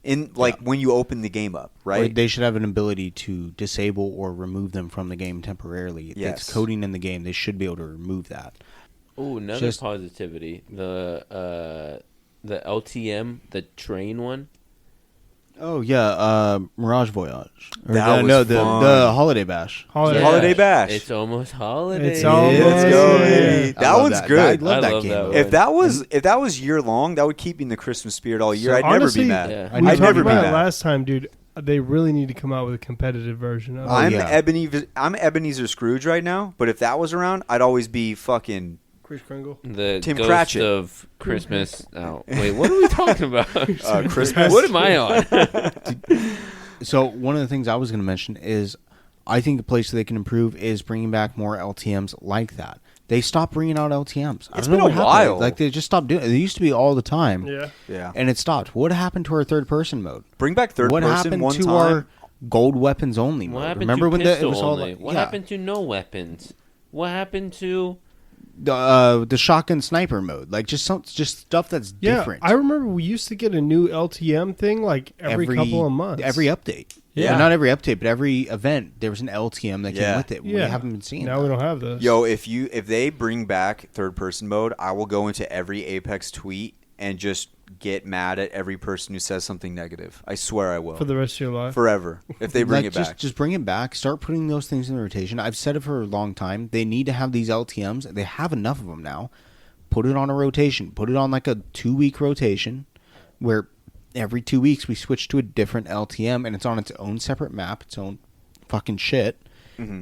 When you open the game up, right? Or they should have an ability to disable or remove them from the game temporarily. If Yes. it's coding in the game, they should be able to remove that. Oh, another positivity. The LTM, the train one. Oh yeah, Mirage Voyage. That was the fun. Holiday Bash. Holiday Bash. It's almost holiday. It's almost- Let's go, Yeah. baby. That one's good. I love I that love game. that though. one. If that was year long, that would keep me in the Christmas spirit all year. So I'd honestly, never be yeah. mad. We I'd talked never be about it mad. last time, dude. They really need to come out with a competitive version of it. I'm yeah. I'm Ebenezer Scrooge right now, but if that was around, I'd always be fucking Chris Kringle. The Tim ghost Cratchit. of Christmas. Oh, wait, what are we talking about? Christmas. What am I on? So one of the things I was going to mention is I think the place they can improve is bringing back more LTMs like that. They stopped bringing out LTMs. I It's don't know been a what happened. while. Like they just stopped doing it. They used to be all the time. Yeah. Yeah. And it stopped. What happened to our third person mode? Bring back third what person happened one to time. our gold weapons only What mode? happened Remember to when pistol it was all only? like, What yeah, happened to no weapons? What happened to... the shotgun sniper mode? Like just stuff that's Yeah, different. I remember we used to get a new LTM thing like every couple of months. Every update. Yeah. Well, not every update, but every event there was an LTM that Yeah. came with it. We haven't been seeing Now that. we don't have those. Yo, if they bring back third person mode, I will go into every Apex tweet and just get mad at every person who says something negative. I swear I will. for the rest of your life. Forever. If they bring Like, it back. just bring it back. Start putting those things in the rotation. I've said it for a long time. They need to have these LTMs. They have enough of them now. Put it on a rotation. Put it on like a 2-week rotation where every 2 weeks we switch to a different LTM and it's on its own separate map, its own fucking shit,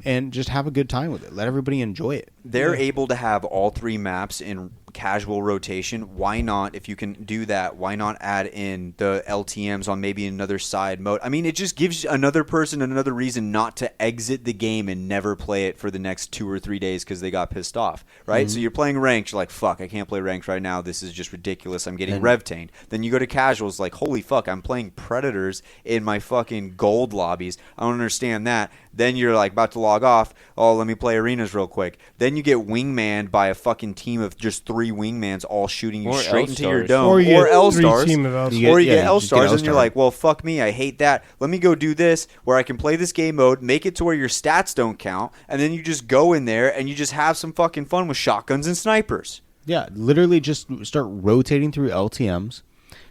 and just have a good time with it. Let everybody enjoy it. They're able to have all three maps in casual rotation. Why not, if you can do that, why not add in the LTMs on maybe another side mode? I mean, it just gives another person another reason not to exit the game and never play it for the next 2 or 3 days because they got pissed off, right? So you're playing ranked, you're like, fuck, I can't play ranked right now. This is just ridiculous. I'm getting rev-tained. Then you go to casuals, like, holy fuck, I'm playing Predators in my fucking gold lobbies. I don't understand that. Then you're like about to log off. Oh, let me play arenas real quick. Then you get wingmanned by a fucking team of just 3 wingmans all shooting you Or straight into your L-stars. dome. Or you get L-stars. 3 team of L-stars. You Or you yeah, get you just get L-stars and you're L-star. like, well, fuck me. I hate that. Let me go do this where I can play this game mode, make it to where your stats don't count, and then you just go in there and you just have some fucking fun with shotguns and snipers. Yeah, literally just start rotating through LTMs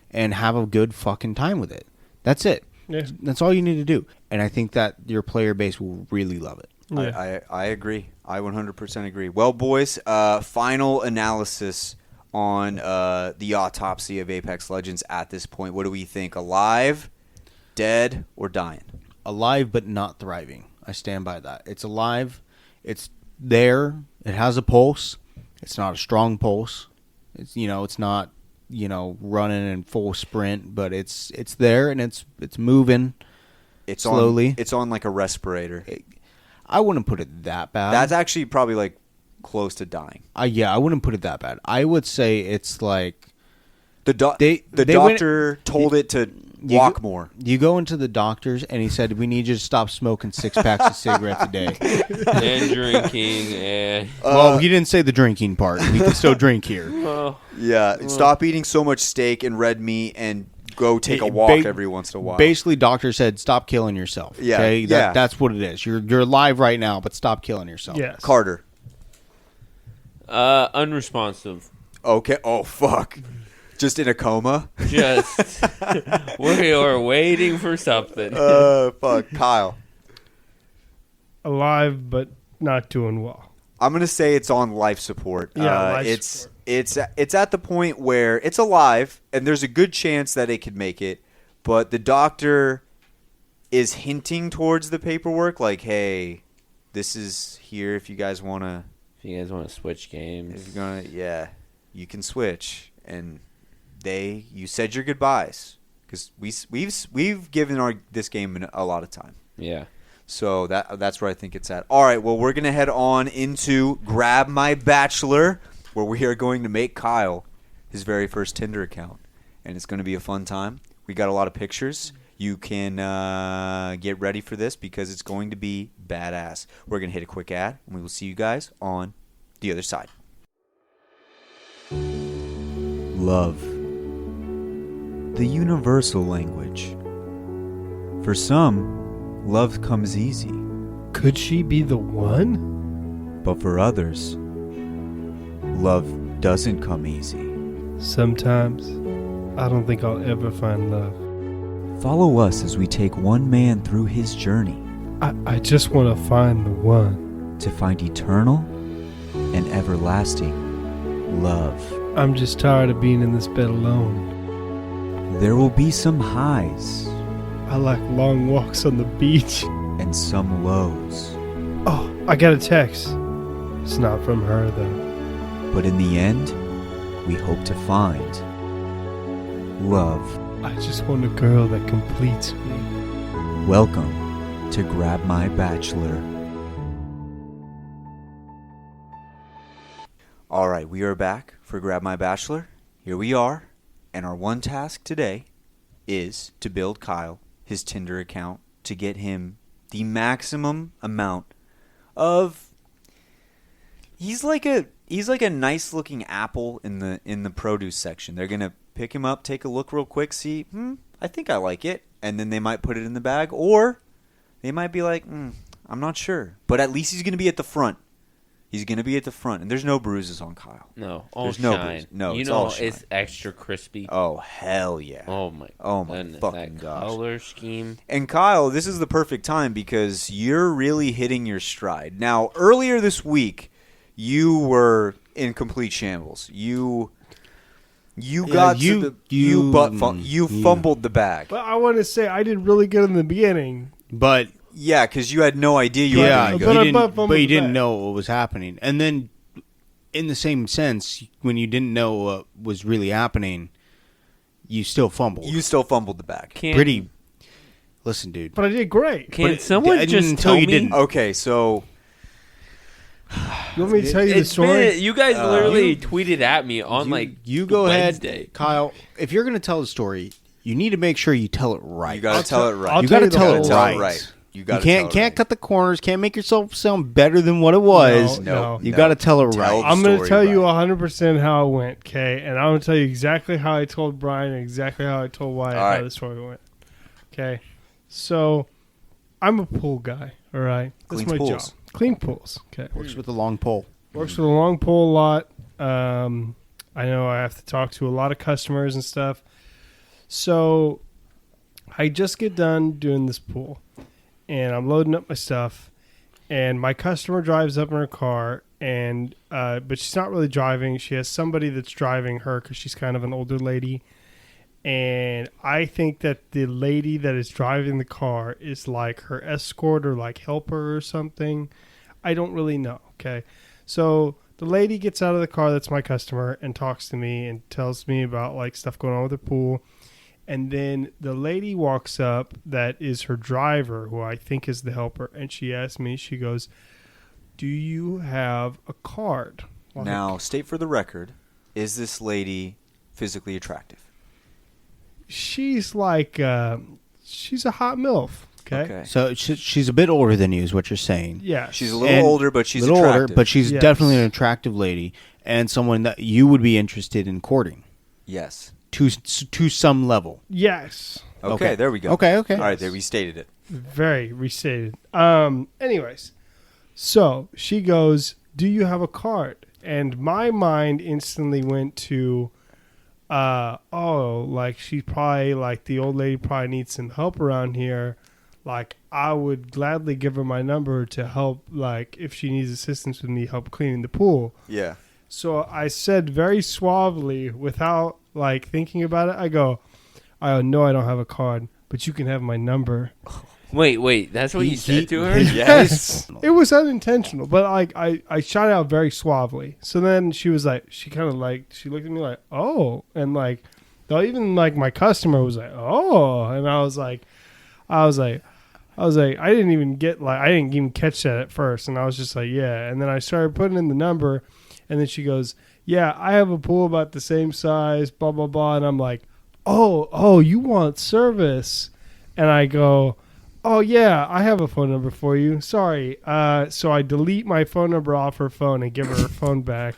and have a good fucking time with it. That's it. Yeah. That's all you need to do. And I think that your player base will really love it. Yeah. I agree. I 100% agree. Well, boys, final analysis on the autopsy of Apex Legends at this point. What do we think? Alive, dead, or dying? Alive but not thriving. I stand by that. It's alive. It's there. It has a pulse. It's not a strong pulse. It's not, running in full sprint, but it's there and it's moving It's slowly. It's on like a respirator. I wouldn't put it that bad. That's actually probably like close to dying. Yeah, I wouldn't put it that bad. I would say it's like The They doctor told it to walk more. You go into the doctor's and he said, "We need you to stop smoking 6 packs of cigarettes a day." and drinking and... Well, he didn't say the drinking part. We can still drink here. Yeah, stop eating so much steak and red meat and go take a walk every once in a while. Basically, doctor said, "Stop killing yourself." Yeah, okay? yeah. That's what it is. You're alive right now, but stop killing yourself. Yes. Carter. Unresponsive. Okay. Oh, fuck. Just in a coma? Just... we are waiting for something. Fuck. Kyle. Alive, but not doing well. I'm going to say it's on life support. Yeah, life it's support. It's at the point where it's alive, and there's a good chance that it could make it, but the doctor is hinting towards the paperwork, like, hey, this is here if you guys want to. If you guys want to switch games. If you're gonna, yeah, you can switch. And you said your goodbyes because we've given this game a lot of time. Yeah. So that's where I think it's at. All right, well, we're gonna head on into Grab My Bachelor, where we are going to make Kyle his very first Tinder account, and it's going to be a fun time. We got a lot of pictures. You can get ready for this because it's going to be badass. We're going to hit a quick ad, and we will see you guys on the other side. Love. The universal language. For some, love comes easy. Could she be the one? But for others, love doesn't come easy. Sometimes, I don't think I'll ever find love. Follow us as we take one man through his journey I just want to find the one. to find eternal and everlasting love. I'm just tired of being in this bed alone. There will be some highs I like long walks on the beach. and some lows, Oh, I got a text. It's not from her, though. but in the end, we hope to find love. I just want a girl that completes me. Welcome to Grab My Bachelor. All right, we are back for Grab My Bachelor. Here we are, and our one task today is to build Kyle his Tinder account to get him the maximum amount of. He's like a nice looking apple in the produce section. They're gonna pick him up, take a look real quick, see, I think I like it, and then they might put it in the bag, or they might be like, I'm not sure. But at least he's gonna be at the front. He's gonna be at the front, and there's no bruises on Kyle. No, all There's shine. no bruise. No, you it's know all shine. it's extra crispy. Oh hell yeah! Oh my goodness, fucking that gosh! color scheme. And Kyle, this is the perfect time because you're really hitting your stride. Now, earlier this week, you were in complete shambles. You fumbled the bag. But I want to say I did really good in the beginning. But Yeah, because you had no idea you were yeah, doing you good. didn't, didn't know what was happening. And then, in the same sense, when you didn't know what was really happening, you still fumbled. You still fumbled the bag. Pretty. Listen, dude. But I did great. Can someone just until tell you me? didn't. Okay, so You want me to tell you the It's story? been, you guys literally tweeted at me on you go Wednesday. ahead, Kyle. If you're going to tell the story, you need to make sure you tell it right. you got to tell it right. I'll You tell got to you the tell whole it Tell it right. right. You You got can't cut the corners. Can't make yourself sound better than what it was. No. You got to tell it right. Tell I'm going to story tell you right. 100% how it went, okay? And I'm going to tell you exactly how I told Brian and exactly how I told Wyatt All how right. the story went. Okay? So, I'm a pool guy, all right? That's Cleans my pools. job. Clean pools, okay? Works with a long pole. Works with a long pole a lot. I know I have to talk to a lot of customers and stuff. So, I just get done doing this pool, and I'm loading up my stuff, and my customer drives up in her car, and but she's not really driving. She has somebody that's driving her because she's kind of an older lady, and I think that the lady that is driving the car is like her escort or like helper or something. I don't really know, okay? So the lady gets out of the car, that's my customer, and talks to me and tells me about like stuff going on with the pool. And then the lady walks up that is her driver, who I think is the helper, and she asks me, she goes, "Do you have a card?" Like, Now, state for the record, is this lady physically attractive? she's like, she's a hot MILF, okay? So she's a bit older than you, is what you're saying. Yeah. She's a little And older, but she's a little attractive. older, but she's Yes. definitely an attractive lady and someone that you would be interested in courting Yes. to some level. Yes. Okay, there we go. Okay. All right, there we stated it. Very restated. Anyways, so she goes, "Do you have a card?" And my mind instantly went to, like she probably, like the old lady probably needs some help around here. Like I would gladly give her my number to help, like if she needs assistance with me help cleaning the pool. Yeah. So I said very suavely, without like thinking about it, I go, "No, I don't have a card, but you can have my number." Wait, that's what you said to her? Yes. It was unintentional, but like I shot out very suavely. So then she was like, she looked at me like, oh, and like, though even like my customer was like, oh, and I was like, I didn't even catch that at first, and I was just like, yeah, and then I started putting in the number, and then she goes, yeah, I have a pool about the same size, blah blah blah, and I'm like, oh, you want service, and I go, oh, yeah, I have a phone number for you. Sorry. So I delete my phone number off her phone and give her phone back.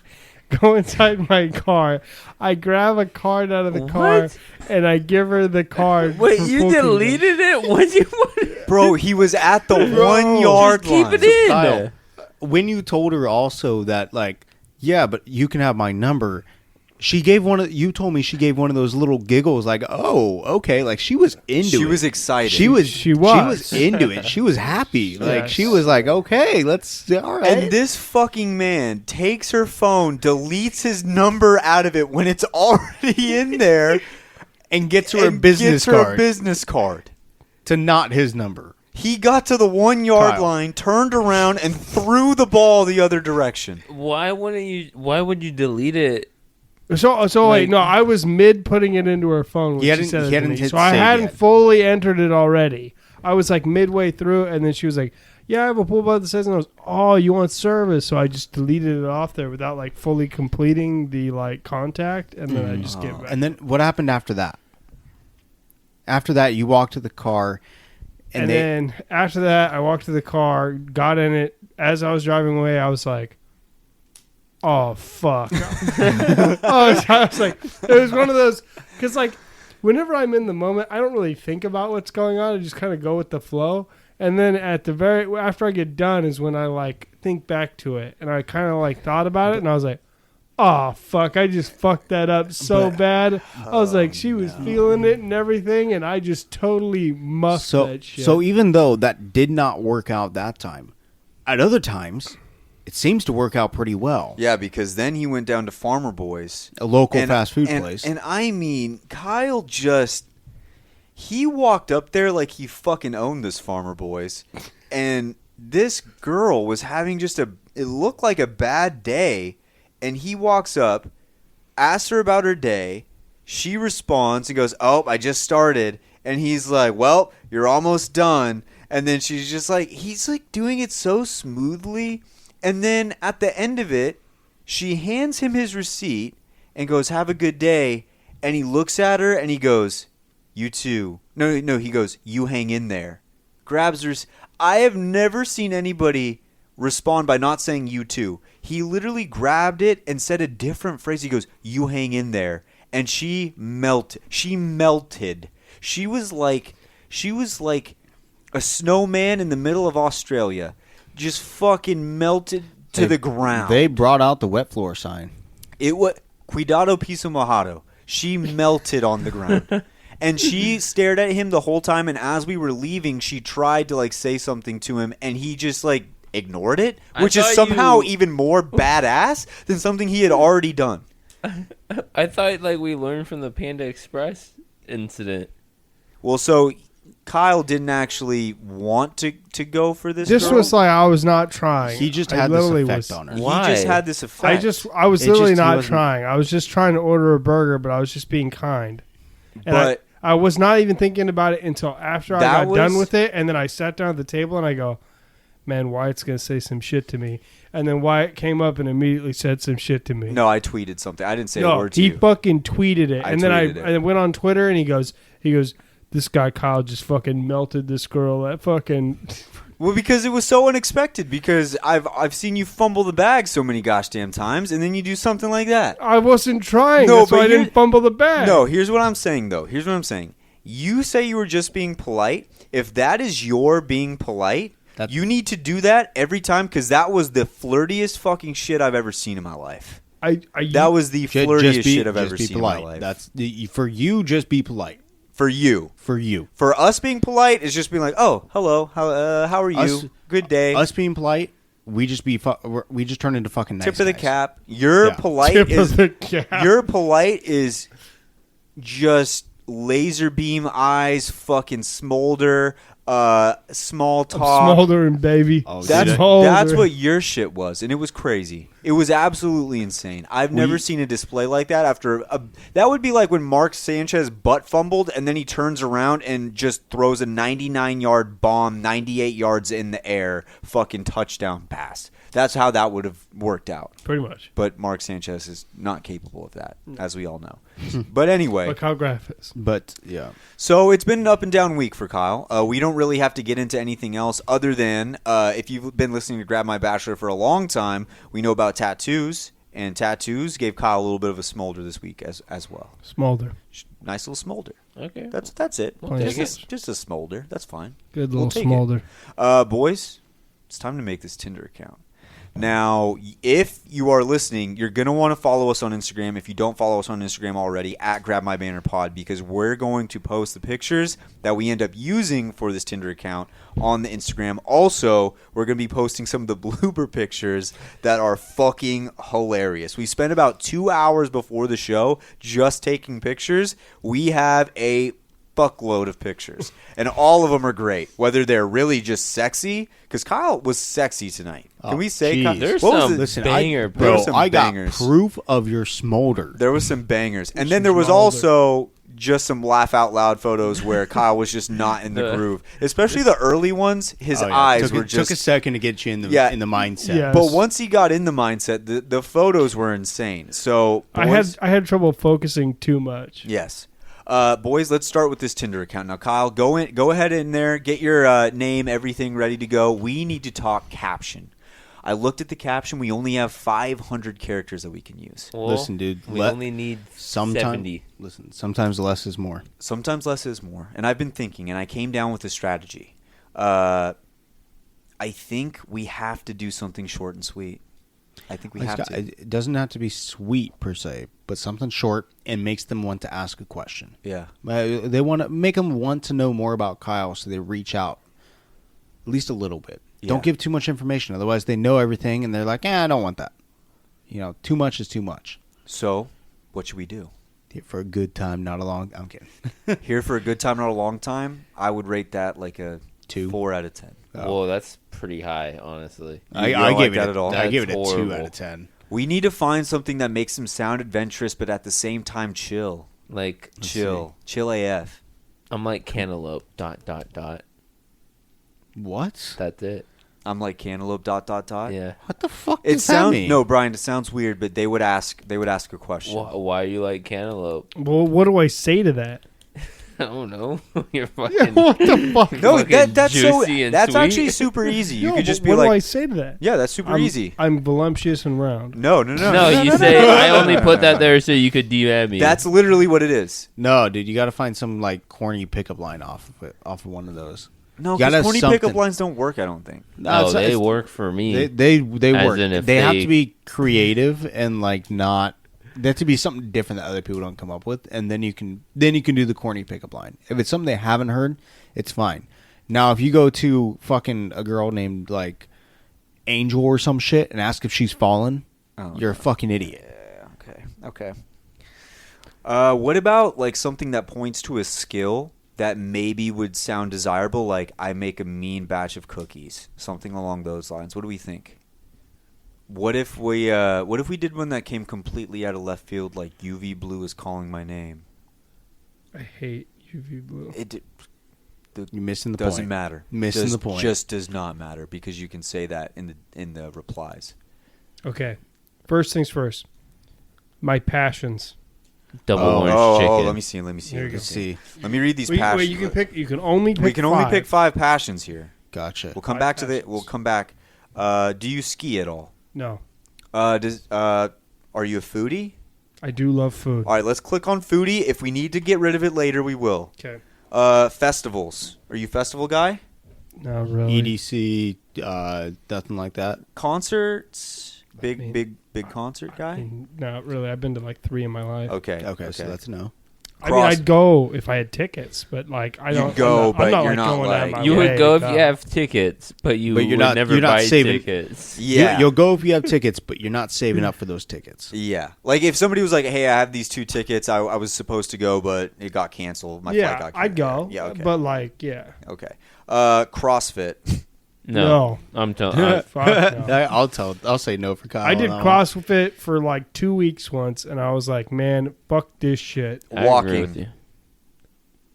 Go inside my car. I grab a card out of the car, and I give her the card. Wait, you deleted it? What you Bro, he was at the 1 yard just keep line. it in. Kyle, when you told her also that, like, yeah, but you can have my number, you told me she gave one of those little giggles, like, oh, okay, like she was into it. She was excited. She was into it. She was happy. Like Yes. she was like, okay, all right. And this fucking man takes her phone, deletes his number out of it when it's already in there, and gets her a and business gets her card a business card. to not his number. He got to the 1 yard Kyle. line, turned around, and threw the ball the other direction. Why would you delete it? So wait, no, I was mid putting it into her phone when He she hadn't- said he it to hadn't me. hit So I save hadn't yet. fully entered it already. I was like midway through, and then she was like, yeah, I have a pool about the size, and I was, oh, you want service? So I just deleted it off there without like fully completing the like contact, and then I just get back. And then what happened after that? After that, you walked to the car, And then after that, I walked to the car, got in it. As I was driving away, I was like, oh, fuck. I was like, it was one of those, because like, whenever I'm in the moment, I don't really think about what's going on. I just kind of go with the flow. And then after I get done is when I like think back to it. And I kind of like thought about it, and I was like, oh, fuck, I just fucked that up so bad. I was like, she was feeling it and everything, and I just totally muffed that shit. So even though that did not work out that time, at other times, it seems to work out pretty well. Yeah, because then he went down to Farmer Boys, A local fast food place. And I mean, Kyle he walked up there like he fucking owned this Farmer Boys, and this girl was having it looked like a bad day, and he walks up, asks her about her day, she responds and goes, oh, I just started, and he's like, well, you're almost done, and then she's just like, he's like doing it so smoothly. And then at the end of it, she hands him his receipt and goes, have a good day. And he looks at her and he goes, you too. No, he goes, you hang in there. Grabs her. I have never seen anybody respond by not saying you too. He literally grabbed it and said a different phrase. He goes, you hang in there. And she melted. She was like a snowman in the middle of Australia. Just fucking melted to the ground. They brought out the wet floor sign. It was Cuidado piso mojado. She melted on the ground. And she stared at him the whole time, and as we were leaving, she tried to like say something to him, and he just like ignored it, which is somehow even more badass than something he had already done. I thought like we learned from the Panda Express incident. Well, so Kyle didn't actually want to go for this. This girl. was like I was not trying. He just I had this literally effect on her. Why? He just had this effect. I was It literally just- he not wasn't- trying. I was just trying to order a burger, but I was just being kind. And But I was not even thinking about it until after I That got done was- with it, and then I sat down at the table and I go, man, Wyatt's going to say some shit to me. And then Wyatt came up and immediately said some shit to me. no, I tweeted something. I didn't say a No, word to he you. fucking tweeted it. I And then I tweeted it. and went on Twitter and he goes, this guy Kyle just fucking melted this girl. That fucking... Well, because it was so unexpected. Because I've seen you fumble the bag so many gosh damn times, and then you do something like that. I wasn't trying. No, That's why but I didn't you're- fumble the bag. No, here's what I'm saying, though. Here's what I'm saying. You say you were just being polite. If that is your being polite, you need to do that every time, because that was the flirtiest fucking shit I've ever seen in my life. That was the flirtiest shit I've ever seen in my life. That's for you. Just be polite. For you. For you. For us, being polite is just being like, oh, hello, how are you? Us- Good day. Us being polite, we just turn into fucking nice Tip of the guys. cap. Your Yeah. polite Tip is of the cap. your polite is just laser beam eyes, fucking smolder, small talk. I'm smoldering, baby. Oh, That's dude, that's what your shit was, and it was crazy. It was absolutely insane. I've never seen a display like that. That would be like when Mark Sanchez butt fumbled, and then he turns around and just throws a 99-yard bomb, 98 yards in the air, fucking touchdown pass. That's how that would have worked out. Pretty much. But Mark Sanchez is not capable of that, as we all know. But anyway. Like how Graf is. But, yeah. So it's been an up and down week for Kyle. We don't really have to get into anything else other than if you've been listening to Grab My Bachelor for a long time, we know about tattoos. And tattoos gave Kyle a little bit of a smolder this week as well. Smolder. Nice little smolder. Okay. That's it. We'll take it. Just a smolder. That's fine. Good We'll little take smolder. Boys, it's time to make this Tinder account. Now, if you are listening, you're going to want to follow us on Instagram. If you don't follow us on Instagram already, at GrabMyBannerPod, because we're going to post the pictures that we end up using for this Tinder account on the Instagram. Also, we're going to be posting some of the blooper pictures that are fucking hilarious. We spent about 2 hours before the show just taking pictures. We have a fuckload of pictures, and all of them are great, whether they're really just sexy, because Kyle was sexy tonight. Can we say Kyle? There's What was some it? Listen, banger, There bro, were some I got bangers. proof of your smolder. There was some bangers, and then there was also just some laugh out loud photos where Kyle was just not in the groove, especially the early ones. His Oh, yeah. eyes took were just took a second to get you in the mindset. Yeah. But once he got in the mindset, the photos were insane. So boys, I had trouble focusing too much. yes. Boys, let's start with this Tinder account. Now, Kyle, go ahead in there, get your name, everything ready to go. We need to talk caption. I looked at the caption. We only have 500 characters that we can use. Well, Listen, dude, we only need 70. Listen, sometimes less is more. Sometimes less is more. And I've been thinking, and I came down with a strategy. I think we have to do something short and sweet. I think we have to. It doesn't have to be sweet per se, but something short and makes them want to ask a question. Yeah. They want to make them want to know more about Kyle, so they reach out at least a little bit. Yeah. Don't give too much information, otherwise they know everything and they're like, I don't want that. Too much is too much. So, what should we do? Here for a good time, not a long. I'm kidding. Here for a good time, not a long time. I would rate that like a 2. 4 out of 10. Whoa, that's pretty high, honestly. You I don't gave like it that at all? I gave it a That's 2 horrible. out of 10. We need to find something that makes him sound adventurous, but at the same time chill. Like, Chill AF. I'm like cantaloupe, ... What? That's it. I'm like cantaloupe ... Yeah. What the fuck It does that sounds mean? no, Brian. It sounds weird, but they would ask a question. Why are you like cantaloupe? Well, what do I say to that? I don't know. You're fucking. What the fuck? No, Fucking that's so. juicy and That's sweet. actually super easy. You No, could just but be what do I like, say to that? yeah, that's super easy. I'm voluptuous and round. No. No, you say I only put that there so you could DM me. That's literally what it is. No, dude, you got to find some like corny pickup line off of one of those. No, You gotta because have corny something. pickup lines don't work. I don't think. no, they it's- work for me. They As work. in if They have they- to be creative and like not. They have to be something different that other people don't come up with, and then you can do the corny pickup line. If it's something they haven't heard, it's fine. Now, if you go to fucking a girl named like Angel or some shit and ask if she's fallen, you're a fucking idiot. Yeah. Okay. What about like something that points to a skill that maybe would sound desirable? Like I make a mean batch of cookies, something along those lines. What do we think? What if we did one that came completely out of left field, like UV blue is calling my name? I hate UV blue. You're missing the doesn't point. matter. Missing the point. Just does not matter because you can say that in the replies. Okay. First things first. My passions. Double orange chicken. Let me see. There you go. Let's see. Let me read these Wait, passions. you can pick. You can only pick. We can only 5. pick 5 passions here. Gotcha. We'll come Five back passions. We'll come back. Do you ski at all? No, Are you a foodie? I do love food. All right, let's click on foodie. If we need to get rid of it later, we will. Okay. Festivals. Are you a festival guy? Not really. EDC, nothing like that. Concerts? Big mean- concert guy? Not really. I've been to like 3 in my life. Okay. Okay, so that's a no. I mean, I'd go if I had tickets, but like I don't. You'd go, I'm not but you're like not going out of like- my You way would go to if you have tickets, but you But you're would not- never you're not buy saving- tickets. Yeah. You'll go if you have tickets, but you're not saving up for those tickets. Yeah. Like if somebody was like, "Hey, I have these 2 tickets. I was supposed to go, but it got canceled. My flight got canceled." I'd go. Yeah. Okay. But like, yeah. Okay. CrossFit. No, I'm telling. Fuck no. I'll say no for Kyle. I did on that one. CrossFit for like 2 weeks once, and I was like, man, fuck this shit. I agree Walking. with you.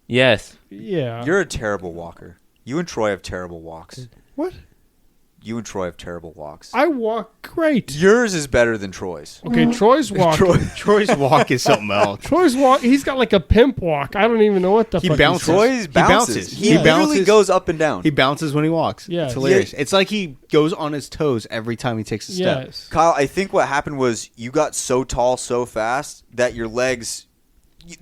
Yes. Yeah. You're a terrible walker. You and Troy have terrible walks. What? You and Troy have terrible walks. I walk great. Yours is better than Troy's. Okay, Troy's walk. Troy's walk is something else. Troy's walk. He's got like a pimp walk. I don't even know what the He fuck. bounces. Troy's bounces. He literally bounces. goes up and down. He bounces when he walks. Yeah. It's hilarious. It's like he goes on his toes every time he takes a step. Yes. Kyle, I think what happened was you got so tall so fast that your legs.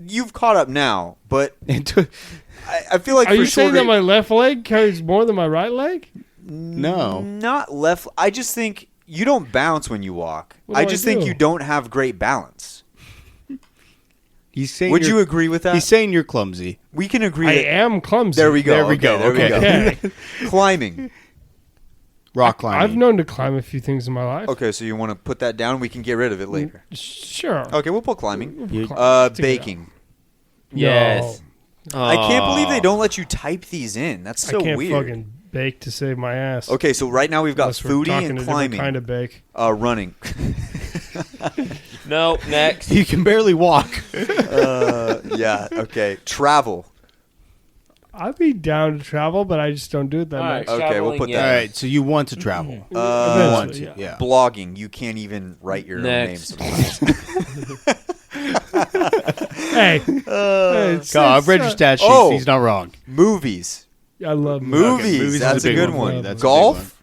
You've caught up now, but I feel like Are for you saying shorter- that my left leg carries more than my right leg? No. Not left. I just think you don't bounce when you walk. What do I I just think do? you don't have great balance. He's saying Would you're- you agree with that? He's saying you're clumsy. We can agree. I that- am clumsy. There we go. There we go. There we Okay. go. Climbing. Rock climbing. I've known to climb a few things in my life. Okay, so you want to put that down? We can get rid of it later. Sure. Okay, we'll put climbing. We'll climb. Stick it Baking. Yes. I can't believe they don't let you type these in. That's out. so I can't weird. fucking bake to save my ass. Okay, so right now we've got Unless we're foodie talking and a different climbing. kind of bake. Running. No, next. He can barely walk. Yeah, okay. Travel. I'd be down to travel, but I just don't do it that All right, much. Okay, we'll traveling, put yes. All right, so you want to travel. You Uh, want to, Eventually, yeah. Blogging. You can't even write your own Next. names. Hey, it's- Kyle, I've it's, read your stat sheets. oh. He's not wrong. Movies. I love Movies. movies is That's a a big good one. one. That's a big Golf.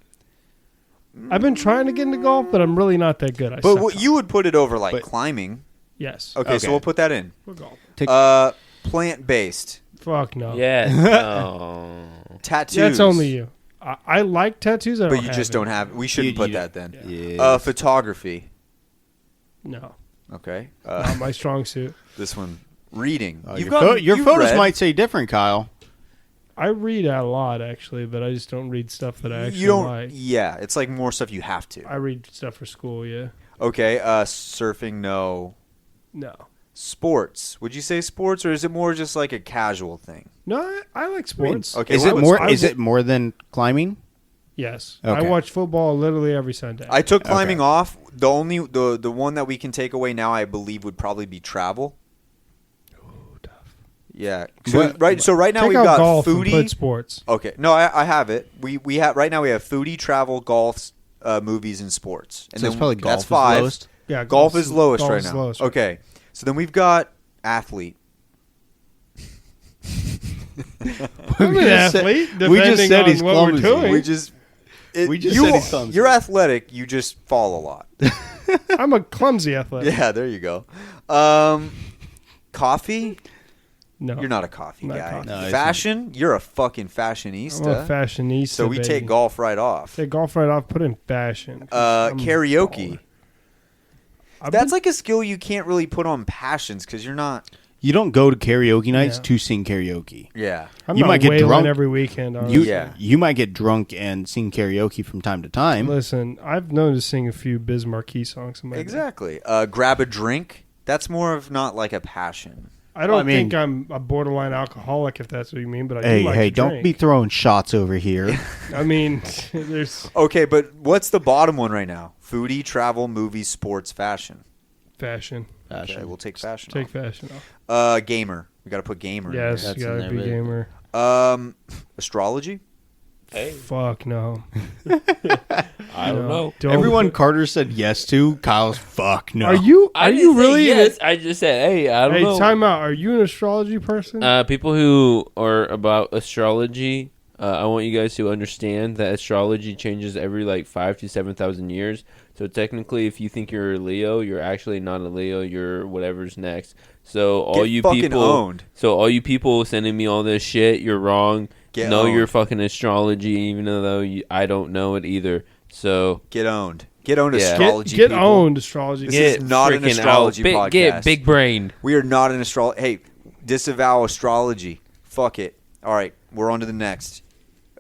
I've been trying to get into golf, but I'm really not that good. I But suck what, at you would put it over like But- climbing. Yes. Okay, so Okay. we'll put that in. We're golf. Plant-based. Fuck no. Yes. Oh. Tattoos. That's only you. I like tattoos. I But don't you have just it. don't have. We shouldn't You- put you- that then. Yeah. Photography. No, Okay. not my strong suit. This one. Reading. Your you've photos read. might say different, Kyle. I read a lot actually, but I just don't read stuff that I actually You don't. like. Yeah, it's like more stuff you have to. I read stuff for school. Yeah. Okay. Surfing. No. No. Sports. Would you say sports, or is it more just like a casual thing? No, I like sports. Okay. Is well, it I more? I Is would- it more than climbing? Yes. Okay. I watch football literally every Sunday. I took climbing Okay. off. The only the one that we can take away now, I believe, would probably be travel. Yeah. So, What- right. So right now Take we've out got golf and foodie. put sports. Okay. No, I have it. We have right now we have foodie, travel, golf, movies, and sports. And So it's probably golf That's is five. lowest? Yeah, Golf is lowest right golf's now. lowest. Okay. So then we've got athlete. I'm an athlete. we just depending said on he's what we're clumsy. doing. We just said he's clumsy. You're athletic. You just fall a lot. I'm a clumsy athlete. Yeah. There you go. Coffee. No, You're not a coffee Not guy. coffee. No, he's Fashion. You're a fucking I'm a fashionista. fashionista. So we baby. take golf right off. Take golf right off. Put in fashion. 'cause I'm Karaoke. baller. I've That's been- like a skill you can't really put on passions because you're not. You don't go to karaoke nights Yeah. to sing karaoke. Yeah. I'm you not might get wailing drunk. every weekend. You Honestly. Yeah. you might get drunk and sing karaoke from time to time. Listen, I've known to sing a few Biz Marquee songs in my day. Exactly. Grab a drink. That's more of not like a passion. I don't I mean- think I'm a borderline alcoholic, if that's what you mean, but I Hey, do like hey, to don't drink. be throwing shots over here. I mean, there's Okay, but what's the bottom one right now? Foodie, travel, movies, sports, fashion. fashion. Okay, we'll take fashion. Take fashion off. Gamer. We got to put gamer. Yes, That's you gotta in be there, gamer. Astrology. Fuck no. I don't know. Don't. Everyone Carter said yes to. Kyle's fuck no. Are you? I Are didn't you say really? Yes, I just said, hey, I don't Hey, know. time out. Are you an astrology person? People who are about astrology, I want you guys to understand that astrology changes every like 5,000 to 7,000 years. So technically, if you think you're a Leo, you're actually not a Leo. You're whatever's next. So all Get you fucking people, owned. so all you people sending me all this shit, you're wrong. Get know owned. your fucking astrology, even though I don't know it either. So Get owned. Get owned. Yeah. Astrology. get people. owned astrology. This is not an freaking astrology out. podcast. Get big brain. We are not an astrology. Hey, Disavow astrology. Fuck it. All right, we're on to the next.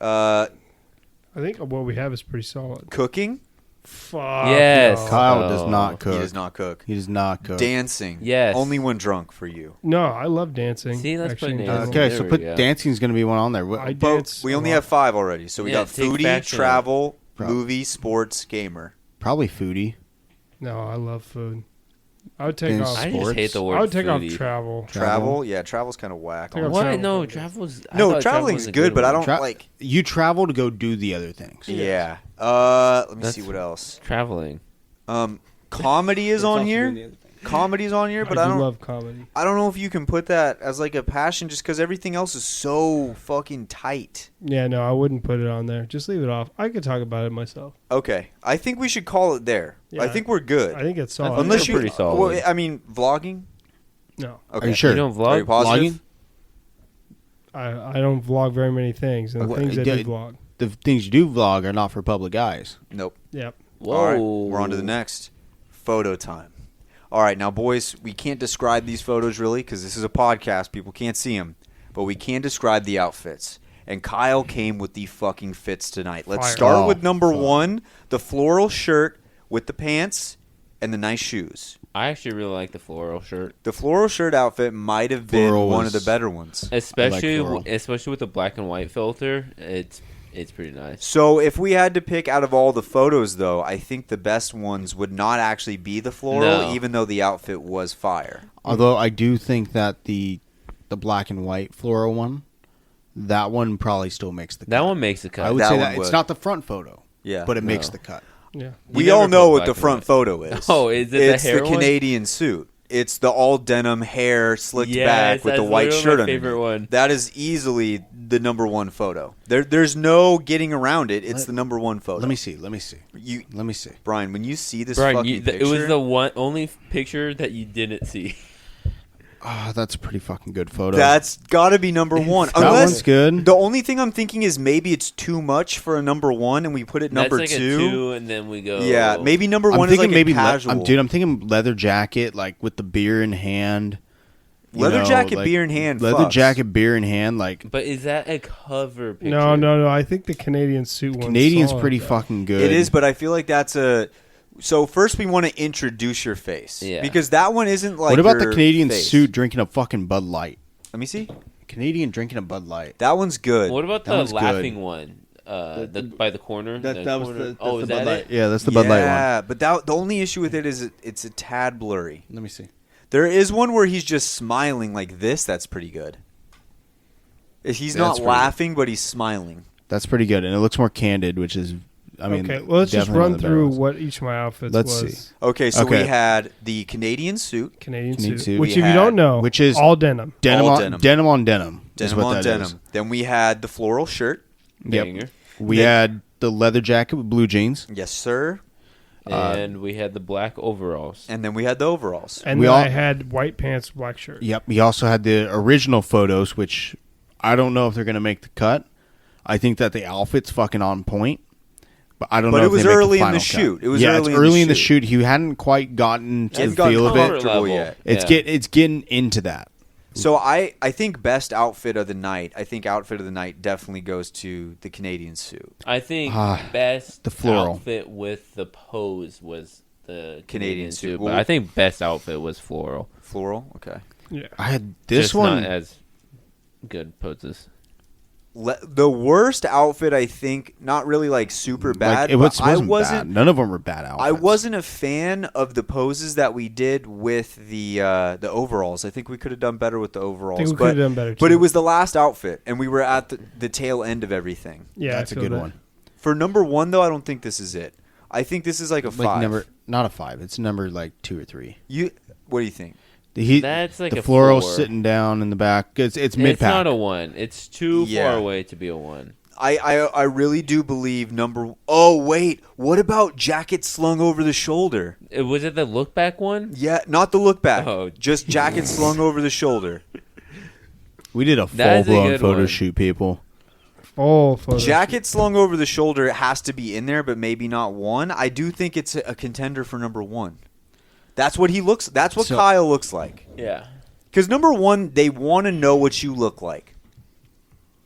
I think what we have is pretty solid. Cooking. Fuck. Yes. No. Kyle does not cook. He does not cook. He does not cook. Dancing. Yes. Only when drunk for you. No, I love dancing. See, let's put actually, dancing. in Okay, There so we put go. dancing's going to be one on there. I But dance. we a only lot. have 5 already. So we Yeah, got take foodie, fashion. travel, Pro- movie, sports, gamer. Probably foodie. No, I love food. I would take And off. I sports. just hate the word I would take foodie. off travel. Travel. Yeah, travel's kind of whack. Take off What? travel. No, travel's... I No, thought traveling's was a good, but I one. don't like... You travel to go do the other things. Yeah. Let me That's- see what else. Traveling. Comedy is on here. Comedy's on here, but I do don't. love comedy. I don't know if you can put that as like a passion, just because everything else is so fucking tight. Yeah, no, I wouldn't put it on there. Just leave it off. I could talk about it myself. Okay, I think we should call it there. Yeah. I think we're good. I think it's I solid. think Unless we're you, pretty solid. well, I mean, vlogging. No, Okay. Are you sure? You don't Are you vlog? positive? Vlogging? I don't vlog very many things, and the Okay, things I yeah. do vlog. The things you do vlog are not for public eyes. Nope. Yep. Whoa. All right, we're on to the next. Photo time. All right, now, boys, we can't describe these photos really because this is a podcast. People can't see them. But we can describe the outfits. And Kyle came with the fucking fits tonight. Let's Fire. start Oh, with number fuck. 1, the floral shirt with the pants and the nice shoes. I actually really like the floral shirt. The floral shirt outfit might have been Floral one of was- the better ones. Especially floral. especially with the black and white filter. It's pretty nice. So if we had to pick out of all the photos, though, I think the best ones would not actually be the floral, No. even though the outfit was fire. Although I do think that the black and white floral one, that one probably still makes the cut. That one makes a cut. I would That say one that would. it's not the front photo. Yeah. But it makes No. the cut. Yeah. We never all put know what black the and front white. photo is. Oh, is it It's the hair the one? Canadian suit. It's the all denim hair slicked Yes, back with the that's white literally shirt my underneath. favorite one. That is easily the number 1 photo. There's no getting around it. It's the number 1 photo. Let me see. You, Brian, when you see this Brian, fucking picture, it was the only picture that you didn't see. Oh, that's a pretty fucking good photo. that's got to be number 1. That Unless one's good. the only thing I'm thinking is maybe it's too much for a number 1, and we put it number That's like 2. a 2, and then we go. Yeah, maybe number I'm 1 is thinking like maybe a casual. I'm thinking leather jacket, like with the beer in hand. You Leather know, jacket, like, beer in hand. Leather fucks. jacket, beer in hand. Like But is that a cover picture? No. I think the Canadian suit one. Canadian's pretty fucking good. It is, but I feel like that's a. So first, we want to introduce your face, Yeah. because that one isn't like. What about the your Canadian face. suit drinking a fucking Bud Light? Let me see. Canadian drinking a Bud Light. That one's good. What about That the one's laughing good. one? By the corner. That was corner? the Oh, is Bud that Light. it? Yeah, that's the Bud Light one. Yeah, but the only issue with it is it's a tad blurry. Let me see. There is one where he's just smiling like this. That's pretty good. He's not That's pretty- laughing, but he's smiling. That's pretty good, and it looks more candid, which is, I mean, Okay, well, let's just definitely one run of the better through ones. what each of my outfits Let's was. see. Okay, so Okay. we had the Canadian suit, Canadian Canadian suit, suit. which We if you had- don't know, which is- all denim. Denim all on denim. denim on denim. is denim what on that denim. is. Then we had the floral shirt. Yep. Banger. We Then- had the leather jacket with blue jeans. Yes, sir. And we had the black overalls. And then we had the overalls. And We then all- I had white pants, black shirt. Yep. We also had the original photos, which I don't know if they're going to make the cut. I think that the outfit's fucking on point, but I don't But know it if was they make early the in the final cut. shoot. It was yeah, early it's in the early in the shoot. shoot. He hadn't quite gotten to Hadn't the gotten feel of comfort it. level yet. It's getting into that. So I think best outfit of the night. I think outfit of the night definitely goes to the Canadian suit. I think Ah, best the floral. outfit with the pose was the Canadian suit. But Well- I think best outfit was floral. Floral, okay. Yeah. I had this Just one. not as good poses. The worst outfit, I think, not really like super bad. It but I wasn't wasn't. bad. None of them were bad outfits. I wasn't a fan of the poses that we did with the overalls. I think we could have done better with the overalls. I think we but, could have done better, But too. it was the last outfit, and we were at the tail end of everything. Yeah, That's I a feel good that. one. For number 1, though, I don't think this is it. I think this is like a 5. Like number, not a 5. It's number like 2 or 3. What do you think? That's like the a floral 4. sitting down in the back. It's mid It's pack. not a 1. It's too Yeah. far away to be a 1. I really do believe number. Oh wait, what about jacket slung over the shoulder? Was it the look back one? Yeah, not the look back. Oh. Just jacket slung over the shoulder. We did a That is a full blown good photo one. shoot, people. Full photo. Jacket slung over the shoulder has to be in there, but maybe not 1. I do think it's a contender for number 1. That's what he looks. That's what So- Kyle looks like. Yeah. Because number one, they want to know what you look like.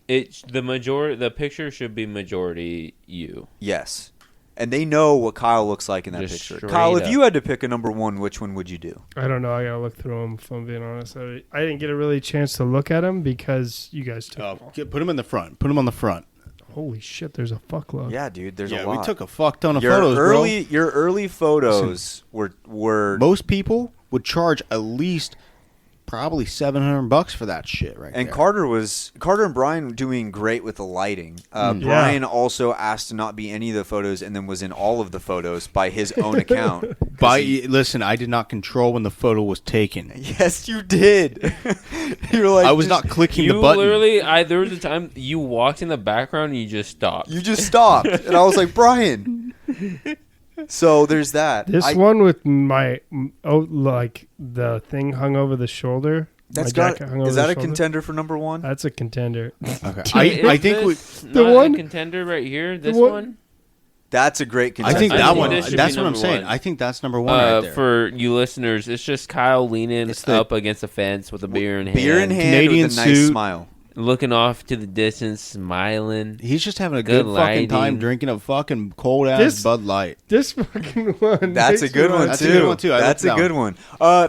The picture should be majority you. Yes. And they know what Kyle looks like in that Just picture. straight Kyle, if up. you had to pick a number one, which one would you do? I don't know. I gotta look through them. If I'm being honest, I didn't get a really chance to look at them because you guys took them all. Put them in the front. Put them on the front. Holy shit! There's a fuckload. Yeah, dude, there's a lot. We took a fuck ton of photos, Your early photos were Most people would charge at least probably $700 for that shit right and there. Carter and Brian were doing great with the lighting. Brian also asked to not be any of the photos and then was in all of the photos by his own account. Listen, I did not control when the photo was taken. Yes, you did. You were like, I was not clicking the You button. literally, there was a time you walked in the background and you just stopped. You just stopped, and I was like, Brian. So there's that. This one with like the thing hung over the shoulder. That's my got. jacket hung over Is that the a shoulder. contender for number one? That's a contender. Okay. I think we. the one- a contender right here. This one- one. That's a great contender. I think I that think one. this should That's be what I'm number saying. one. I think that's number one right there. For you listeners, it's just Kyle leaning It's the- up against the fence with a beer in hand. Beer in hand Canadian with a nice suit. smile. Looking off to the distance, smiling. He's just having a Good good fucking time lighting. drinking a fucking cold ass This- Bud Light. This fucking one. That's a makes good me one want- That's a good one, too. I That's a like that good one.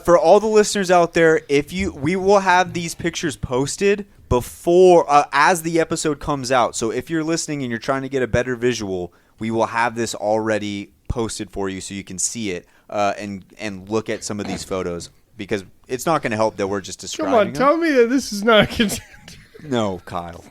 For all the listeners out there, we will have these pictures posted before as the episode comes out. So if you're listening and you're trying to get a better visual, we will have this already posted for you so you can see it and look at some of these photos because it's not going to help that we're just describing Come on, them. tell me that this is not a contender. No, Kyle.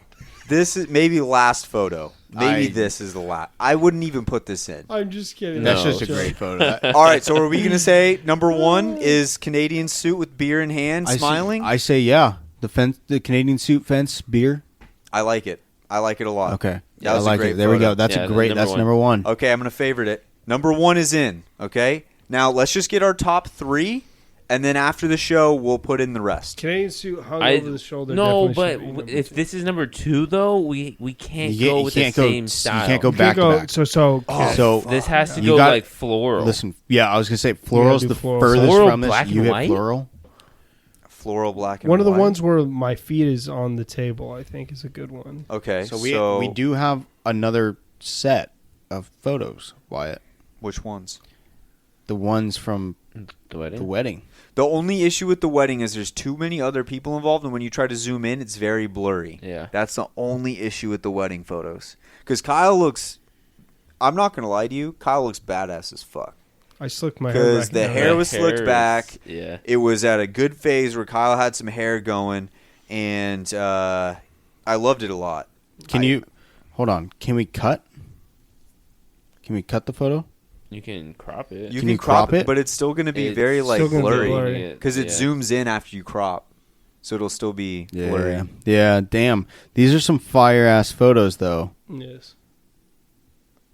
This is maybe last photo. Maybe this is the last. I wouldn't even put this in. I'm just kidding. That's No. just a great photo. All right, so are we going to say number one is Canadian suit with beer in hand, smiling? I say yeah. The Canadian suit fence beer. I like it. I like it a lot. Okay. That was I a like great it. There we photo. go. That's Yeah, a great. number That's one. number one. Okay, I'm going to favorite it. Number one is in, okay? Now, let's just get our top three, and then after the show, we'll put in the rest. Canadian suit hung over the shoulder. No, definitely but should be number if two. this is number two, though, we can't You go with the can't go- same style. You can't go You back go- to back. So okay. So This has to You go got- like floral. listen. Yeah, I was gonna say floral's do the floral. furthest Floral, from this. black You and hit white? floral. Floral black and one of the white. ones where my feet is on the table, I think, is a good one. Okay, So we do have another set of photos, Wyatt. Which ones? The ones from The wedding? the wedding. The only issue with the wedding is there's too many other people involved, and when you try to zoom in, it's very blurry. Yeah. That's the only issue with the wedding photos. Because Kyle looks, I'm not going to lie to you, Kyle looks badass as fuck. I slicked my hair Because back. the in hair was slicked back. Yeah. It was at a good phase where Kyle had some hair going, and I loved it a lot. Can you hold on? Can we cut? Can we cut the photo? You can crop it. You Can can you crop crop it, it? but it's still going to be It's very still gonna be blurry blurry. because it Yeah. zooms in after you crop, so it'll still be blurry. Yeah. Damn. These are some fire ass photos, though. Yes.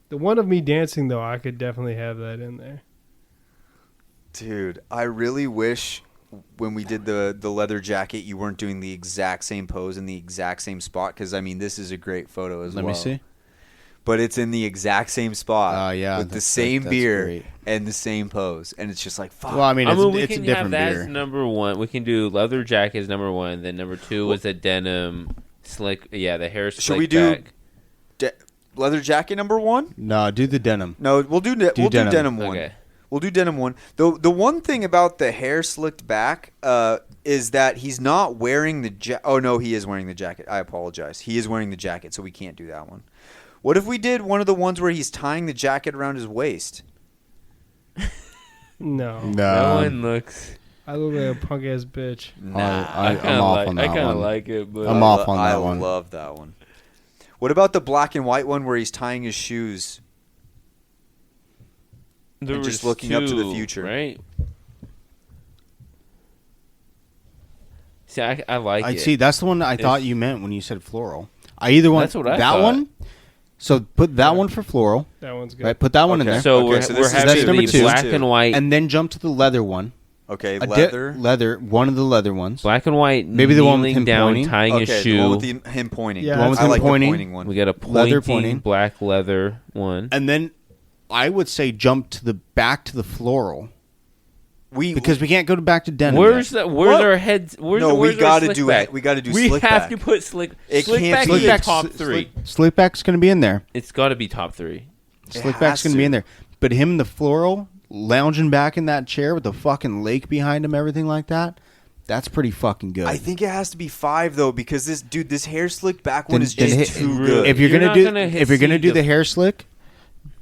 The one of me dancing, though, I could definitely have that in there. Dude, I really wish when we did the leather jacket, you weren't doing the exact same pose in the exact same spot because I mean this is a great photo as well. Let me see. But it's in the exact same spot. Yeah, with the that's same great. beer Great. and the same pose, and it's just like fuck. Well, I mean, we it's a can different have that beer. as number one. We can do leather jacket as number one. Then number two was a denim slick. Yeah, the hair slick Should we do back. leather jacket number one? No, do the denim. No, we'll do denim. denim one. Okay. We'll do denim one. The one thing about the hair slicked back is that he's not wearing the jacket. Oh, no, he is wearing the jacket. I apologize. He is wearing the jacket, so we can't do that one. What if we did one of the ones where he's tying the jacket around his waist? No. That one looks. I look like a punk ass bitch. I'm off on that I kind of one. like it, but I'm off on that one. I love that one. What about the black and white one where he's tying his shoes? there and just was looking up to the two, future. right? See, I like I it. see. That's the one that I thought you meant when you said floral. I either want That's what I that thought. one. So put that one for floral. That one's good. Right. Put that one in Okay. there. So Okay, we're, so we're this is having that's number the two. black Two. and white, And then jump to the leather one. Okay, A leather. leather. One of the leather ones. black and white. Maybe the one with kneeling him down, pointing? tying okay, a the shoe. one with him pointing. Yeah, The one with I him like pointing. the pointing one. We got a Leather pointing pointing. black leather one. And then I would say jump to the back to the floral. because we can't go back to denim. Where's yet. our heads? Where's No, we our gotta slick do back? it. We gotta do We slick have back. to put slick. It Slick can't back be- is Slick top three. Slickback's going to be in there. It's got to be top three. Slickback's going to be in there. But him in the floral, lounging back in that chair with the fucking lake behind him, everything like that, that's pretty fucking good. I think it has to be 5 though, because this hair slick back one Then- is just then too hit- good. if you're You're gonna not do gonna if you're gonna see do the- the hair slick,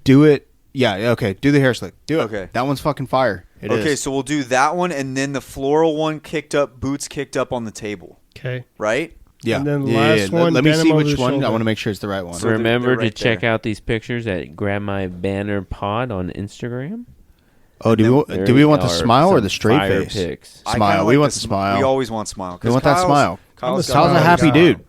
do it. Yeah, okay. Do the hair slick. Do it. Okay. That one's fucking fire. It is. Okay, so we'll do that one, and then the floral one boots kicked up on the table, Okay. right? Yeah. And then the Yeah, last yeah. one, Let me denim see over which the one. I shoulder. want to make sure it's the right one. So they're Remember right to check there. out these pictures at Grab My Banner Pod on Instagram. Oh, do we want the There smile are or the some straight fire face? pics. I Smile. kinda We like want the smile. We always want smile. We want that smile. Kyle's Kyle's a got happy guy. dude.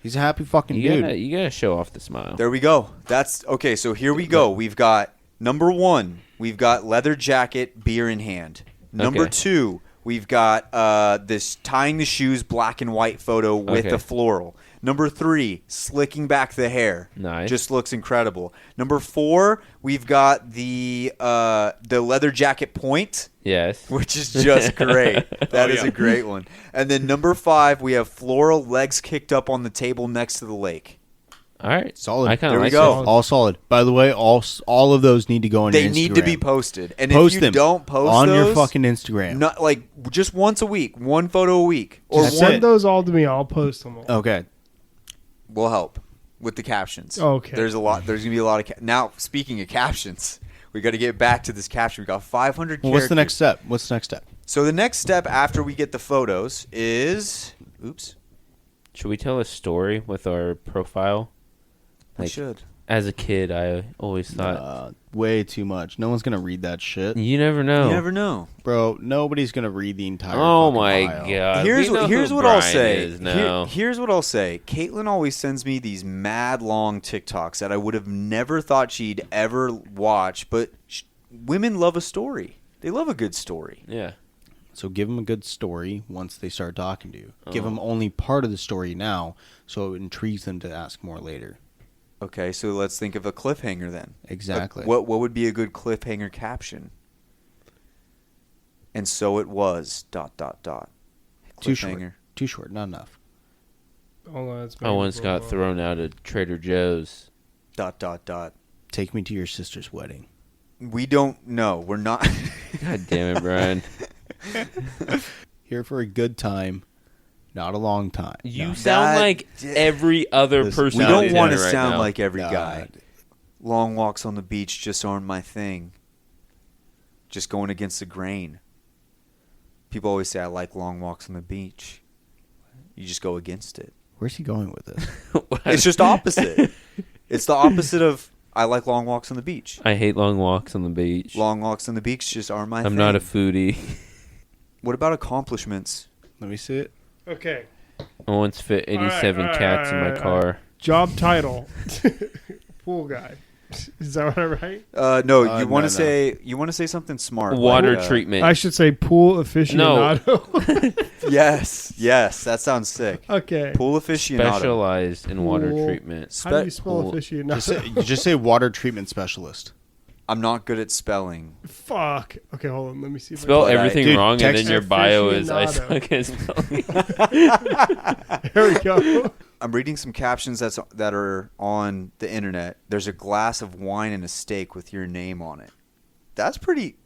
He's a happy fucking dude. You gotta show off the smile. There we go. That's okay. So here we go. We've got number 1. We've got leather jacket, beer in hand. Number Okay. 2, we've got this tying the shoes black and white photo with Okay. the floral. Number 3, slicking back the hair. Nice. Just looks incredible. Number 4, we've got the leather jacket point, Yes. which is just great. That is a great one. And then number 5, we have floral legs kicked up on the table next to the lake. All right. Solid. I kind There of we like go. it. All solid. By the way, all of those need to go on They your Instagram. need to be posted. And Post if you them don't post on your those, fucking Instagram. not like just once a week, one photo a week, or Just one Send those all to me. I'll post them all. Okay. will help with the captions. Okay. There's a lot. There's gonna be a lot of now. Speaking of captions, we got to get back to this caption. We got 500. Well, what's the next characters. step? So the next step after we get the photos is, oops, Should we tell a story with our profile? we Like, should. As a kid, I always thought, Way too much. No one's gonna read that shit, you never know. You never know. bro. Nobody's gonna read the entire. Oh fucking my bio. god! Here's We know here's who what I'll Brian say. is now. Here's what I'll say. Caitlin always sends me these mad long TikToks that I would have never thought she'd ever watch. But women love a story. They love a good story. Yeah. So give them a good story once they start talking to you. Give them only part of the story now, so it intrigues them to ask more later. Okay, so let's think of a cliffhanger then. Exactly. What would be a good cliffhanger caption? And so it was. ... Too short. Cliffhanger. Too short. Not enough. Hold on, it's I once got thrown out of Trader Joe's. ... Take me to your sister's wedding. We don't know. We're not. God damn it, Brian! Here for a good time, not a long time. You No. sound That- like every other Listen, person. We No, don't dude, want to right sound now. like every Nah. guy. Long walks on the beach just aren't my thing. Just going against the grain. People always say I like long walks on the beach. You just go against it. Where's he going with this? It's just opposite. It's the opposite of I like long walks on the beach. I hate long walks on the beach. Long walks on the beach just aren't my thing. I'm not a foodie. What about accomplishments? Let me see it. Okay. I once fit 87 All right, cats in my all right. car. Job title: pool guy. Is that what I write? No, no, you want to no. say something smart. Water like, treatment. I should say pool aficionado. Yes, that sounds sick. Okay. Pool aficionado. Specialized in water Pool. treatment. How do you spell Pool. aficionado? Just say water treatment specialist. I'm not good at spelling. Fuck. Okay, hold on. Let me see. If Spell But I- everything Dude, wrong, and text then your bio is I aficionado. suck at spelling. There we go. I'm reading some captions that are on the internet. There's a glass of wine and a steak with your name on it. That's pretty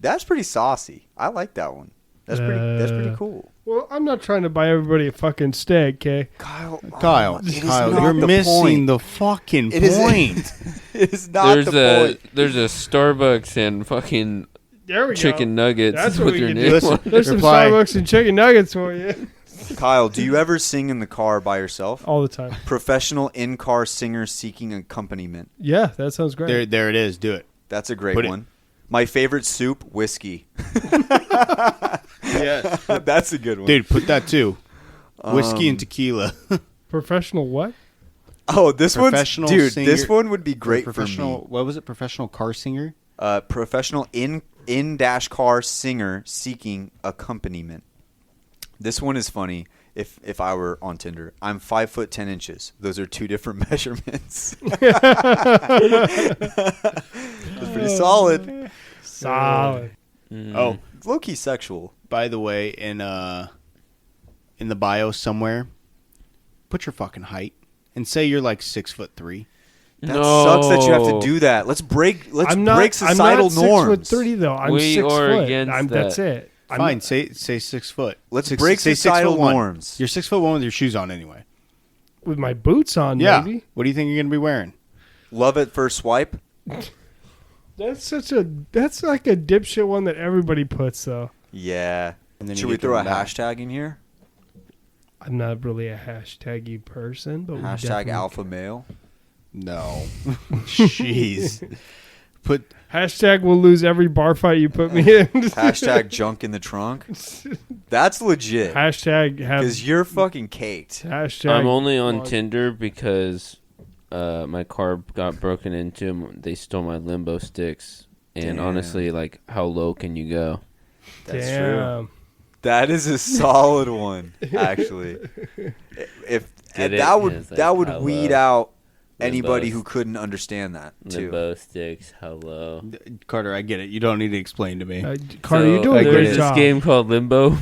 saucy. I like that one. That's pretty cool. Well, I'm not trying to buy everybody a fucking steak, okay? Kyle, Kyle, you're missing the fucking It is- point. It is not There's the a point. there's a Starbucks and fucking There we chicken go. nuggets That's what with we your can name do. Listen, on it. There's some Reply. Starbucks and chicken nuggets for you. Kyle, do you ever sing in the car by yourself? All the time. Professional in-car singer seeking accompaniment. Yeah, that sounds great. There it is. Do it. That's a great Put it- one. My favorite soup, whiskey. Yeah, That's a good one. dude, put that too. Whiskey and tequila. Professional what? Oh, this one's Professional dude. singer- This one would be great for professional. me. What was it? Professional car singer. Professional in-car singer seeking accompaniment. This one is funny. If I were on Tinder, I'm 5'10". Those are two different measurements. That's pretty solid. Solid. Mm. Oh, low-key sexual. By the way, in the bio somewhere, put your fucking height and say you're like 6'3". That sucks that you have to do that. Let's break societal norms. 6'3" though. I'm We 6 are foot. against That's that. it. Fine, say 6 foot. Let's break societal norms. You're 6'1" with your shoes on anyway. With my boots on, Yeah. maybe. What do you think you're gonna be wearing? Love at first swipe. That's like a dipshit one that everybody puts though. Yeah. And then Should you we get to throw a them back. hashtag in here? I'm not really a hashtaggy person, but we Hashtag definitely- alpha male. No. Jeez. Put Hashtag we'll lose every bar fight you put me in. Hashtag junk in the trunk. That's legit. Hashtag have. Because you're fucking caked. Hashtag. I'm only on log- Tinder because my car got broken into. They stole my limbo sticks. And Damn. honestly, like, how low can you go? That's true. Damn. That is a solid one, actually. If Get it? that would It's like, that would hello. weed out anybody Limbo. who couldn't understand that too. Limbo sticks, hello. Carter, I get it. You don't need to explain to me. Carter, So, you're doing a there's great this job. game called Limbo.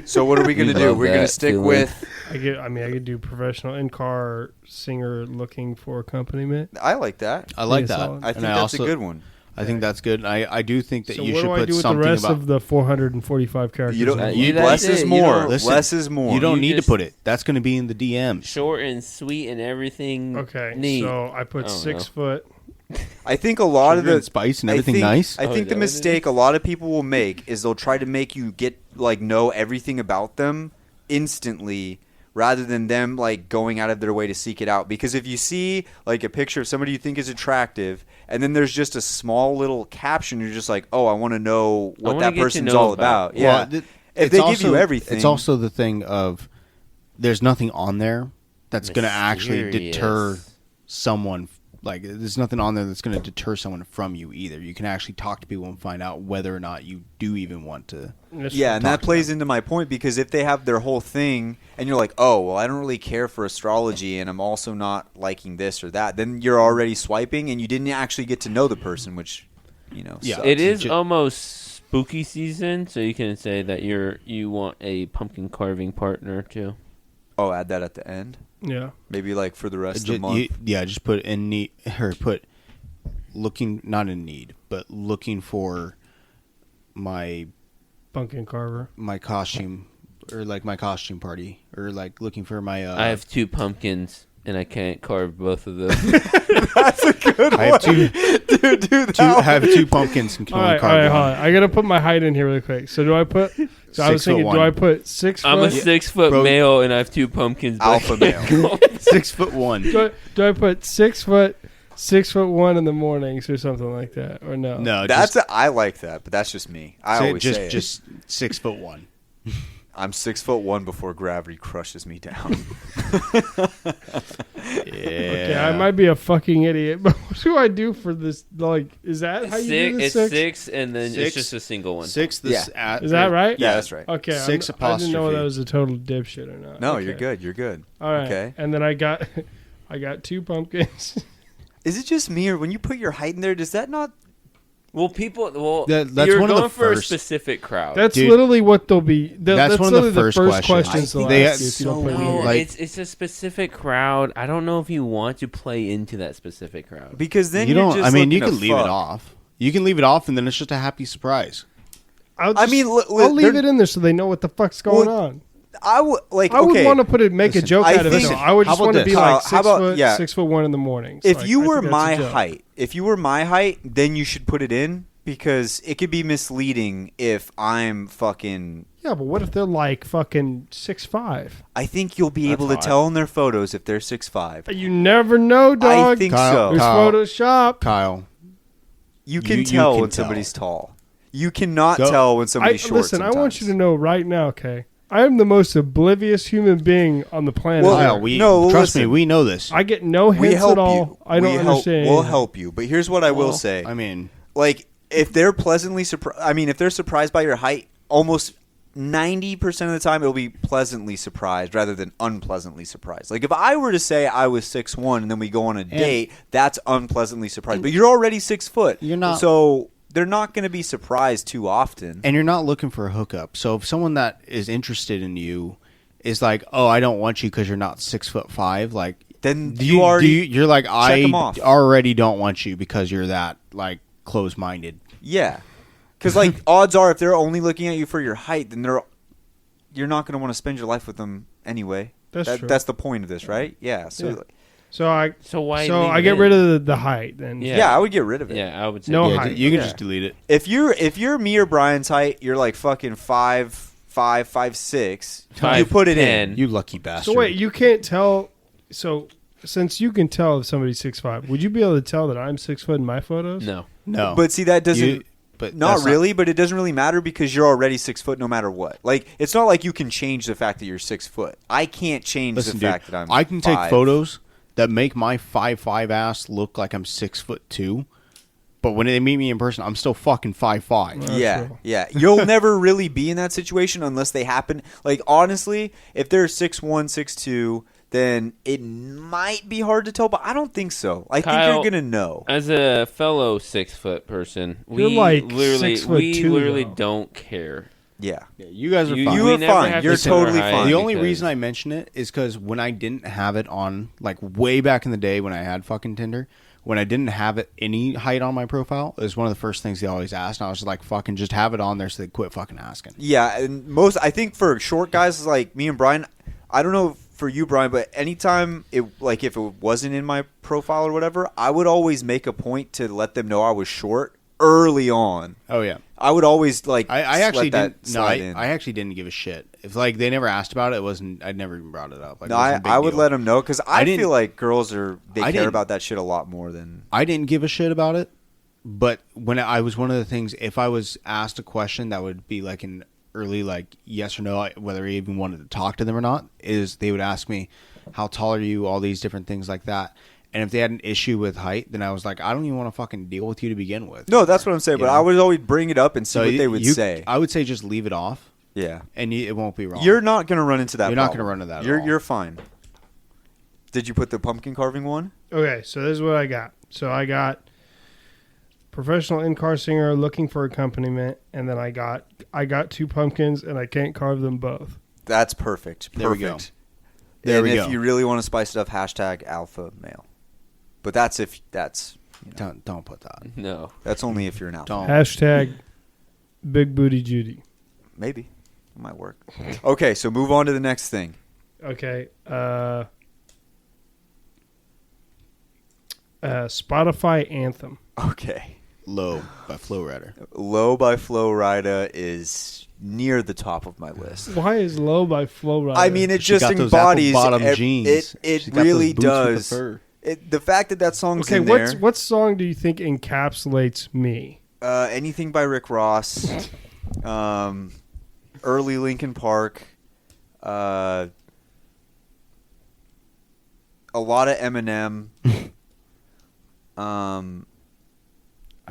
So what are we gonna We do? love We're gonna that stick feeling. with. I could do professional in-car singer looking for accompaniment. I like that. I like Yeah, that. solid. I think And that's a also- good one. I think that's good. I do think that So you what should do I put do with the something rest about. of the 445 characters? You don't. you- that's less is it. You more. don't- Listen, Less is more. You don't You need just- to put it. That's going to be in the DMs. Short and sweet and everything. Okay, neat. so I put I don't 6 know. foot. I think a lot of Sugar the and spice and I everything think- nice. I Oh, think is the that what it is? mistake a lot of people will make is they'll try to make you know everything about them instantly rather than them like going out of their way to seek it out. Because if you see like a picture of somebody you think is attractive and then there's just a small little caption, you're just like, oh, I want to know what wanna that get to person's know all about about. it. Yeah. Well, If it's they give also- you everything. It's also the thing of there's nothing on there that's going to actually deter Mysterious. someone. Like, there's nothing on there that's going to deter someone from you either. You can actually talk to people and find out whether or not you do even want to. Yeah, and that plays into my point because if they have their whole thing and you're like, oh, well, I don't really care for astrology and I'm also not liking this or that, then you're already swiping and you didn't actually get to know the person, which, Yeah. sucks. It is Ju- almost spooky season, so you can say that you want a pumpkin carving partner too. Oh, add that at the end? Yeah. Maybe like for the rest of the Ju- month? just put in need, or put looking, not in need, but looking for my Pumpkin carver. costume, or like my costume party, or like looking for my. I have 2 pumpkins, and I can't carve both of them. That's a good I have two. dude, I have 2 pumpkins and can All only right, carve hold one. on. I gotta put my height in here really quick. So do I put? So I was 6'1". thinking, do I put 6 foot? I'm a 6 foot Bro- male, and I have 2 pumpkins. but Alpha I can't male. go. 6'1". do I put 6 foot, 6'1" in the mornings or something like that, or no? No, I like that, but that's just me. I always say it. just 6'1". I'm 6'1" before gravity crushes me down. Okay, I might be a fucking idiot, but what do I do for this? Like, is that how you do the It's 6? 6, and then Six. it's just a single one. 6. Is that right? Yeah, that's right. Okay, 6 I didn't know apostrophe. that was a total dipshit or not. No, Okay. you're good. You're good. All right, Okay. and then I got 2 pumpkins. Is it just me, or when you put your height in there, does that not? Well, people. Well, That's you're one of the going for a first- specific crowd. That's Dude, literally what they'll be. That's one of the literally first questions. questions they'll They ask had you if you don't put it in no, here. like- it's a specific crowd. I don't know if you want to play into that specific crowd. Because then You you're don't. just I mean, you looking can to leave it fuck. off. You can leave it off, and then it's just a happy surprise. I'll I just- mean, I'll leave they're- it in there so they know what the fuck's going Well, on. I would like. I would okay, want to make a listen, joke I out of it. think- though. I would how just about want to this? be like How about- 6'1" in the mornings. if Like, you I were think that's a my joke. height, then you should put it in because it could be misleading if I'm fucking. Yeah, but what if they're like fucking 6'5"? I think you'll be That's able to hot. tell in their photos if they're 6'5". You never know, dog. I think Kyle, so. There's Kyle. Photoshop. Kyle, You can you tell can when tell. somebody's tall. You cannot Go. tell when somebody's short. Listen, sometimes. I want you to know right now, okay? I am the most oblivious human being on the planet. Well, Kyle, no, trust me, listen. we know this. I get no We hints help at all. you. I don't understand. We'll anything. help you, but here's what I will Well, say. I mean, Like, if they're pleasantly surprised, if they're surprised by your height, almost 90% of the time it'll be pleasantly surprised rather than unpleasantly surprised. Like, if I were to say I was 6'1" and then we go on a date, that's unpleasantly surprised. But you're already 6 foot. You're not- So they're not going to be surprised too often. And you're not looking for a hookup. So if someone that is interested in you is like, oh, I don't want you because you're not 6'5", like Then you're like, I 'em off. already don't want you because you're that like close-minded. Yeah. Because, like, odds are if they're only looking at you for your height, then you're not going to want to spend your life with them anyway. That's true. That's the point of this, right? Yeah. So, Yeah. So I why so leave I it get in? rid of the height then. Yeah. I would get rid of it. Yeah, I would say No Yeah, height. you can Yeah. just delete it. If you're me or Brian's height, you're like fucking 5'5", 5'6". You put it in. 5'10". You lucky bastard. So wait, you can't tell. So since you can tell if somebody's 6'5", would you be able to tell that I'm 6 foot in my photos? No. No. But see, that doesn't. But Not that's really, but it doesn't really matter because you're already 6 foot no matter what. Like, it's not like you can change the fact that you're 6 foot. I can't change Listen, the dude, fact that I'm I can take 5. photos that make my 5'5" ass look like I'm 6'2", but when they meet me in person, I'm still fucking 5'5". That's Yeah, true. yeah. You'll never really be in that situation unless they happen. Like, honestly, if they're 6'1", 6'2", then it might be hard to tell, but I don't think so. I think Kyle, you're going to know. As a fellow 6 foot person, You're we like literally 6'2", though. don't care. Yeah. Yeah, you guys are You- fine. You we are never fine. have You're to consider totally height fine. The only because- reason I mention it is because when I didn't have it on, like way back in the day when I had fucking Tinder, when I didn't have it any height on my profile, it was one of the first things they always asked. And I was just like, fucking just have it on there so they quit fucking asking. Yeah, and I think for short guys like me and Brian, I don't know for you, Brian, but anytime if it wasn't in my profile or whatever, I would always make a point to let them know I was short early on. Oh yeah, I would always I actually let that didn't. No, slide in. I actually didn't give a shit. If like they never asked about it, it wasn't. I'd never even brought it up. Like, No, it wasn't a big I would deal. let them know because I didn't- feel like girls I care didn't- about that shit a lot more than. I didn't give a shit about it, but when I was one of the things, if I was asked a question that would be like an early like yes or no, whether I even wanted to talk to them or not, is they would ask me, how tall are you, all these different things like that. And if they had an issue with height, then I was like, I don't even want to fucking deal with you to begin with. No, that's what I'm saying. But Yeah. I would always bring it up and see So what they would say. I would say just leave it off, Yeah, and it won't be wrong. you're not gonna run into that. You're not problem. gonna run into that at all. You're fine. Did you put the pumpkin carving one? Okay, so this is what I got. So I got professional in-car singer looking for accompaniment, and then I got 2 pumpkins, and I can't carve them both. That's perfect. There we go. Perfect. There and we if go. you really want to spice it up, #alpha male. But that's Don't put that. No. that's only if you're an alpha. Don't. Hashtag Big Booty Judy. Maybe it might work. Okay, so move on to the next thing. Okay. Spotify anthem. Okay, Low by Flow Rider. Low by Flo Rida is near the top of my list. Why is Low by Flo Rida? I mean, it She just got those embodies apple-bottom jeans. It She got really those boots with the does. fur. The fact that song's okay. in there. What song do you think encapsulates me? Anything by Rick Ross, early Linkin Park, a lot of Eminem,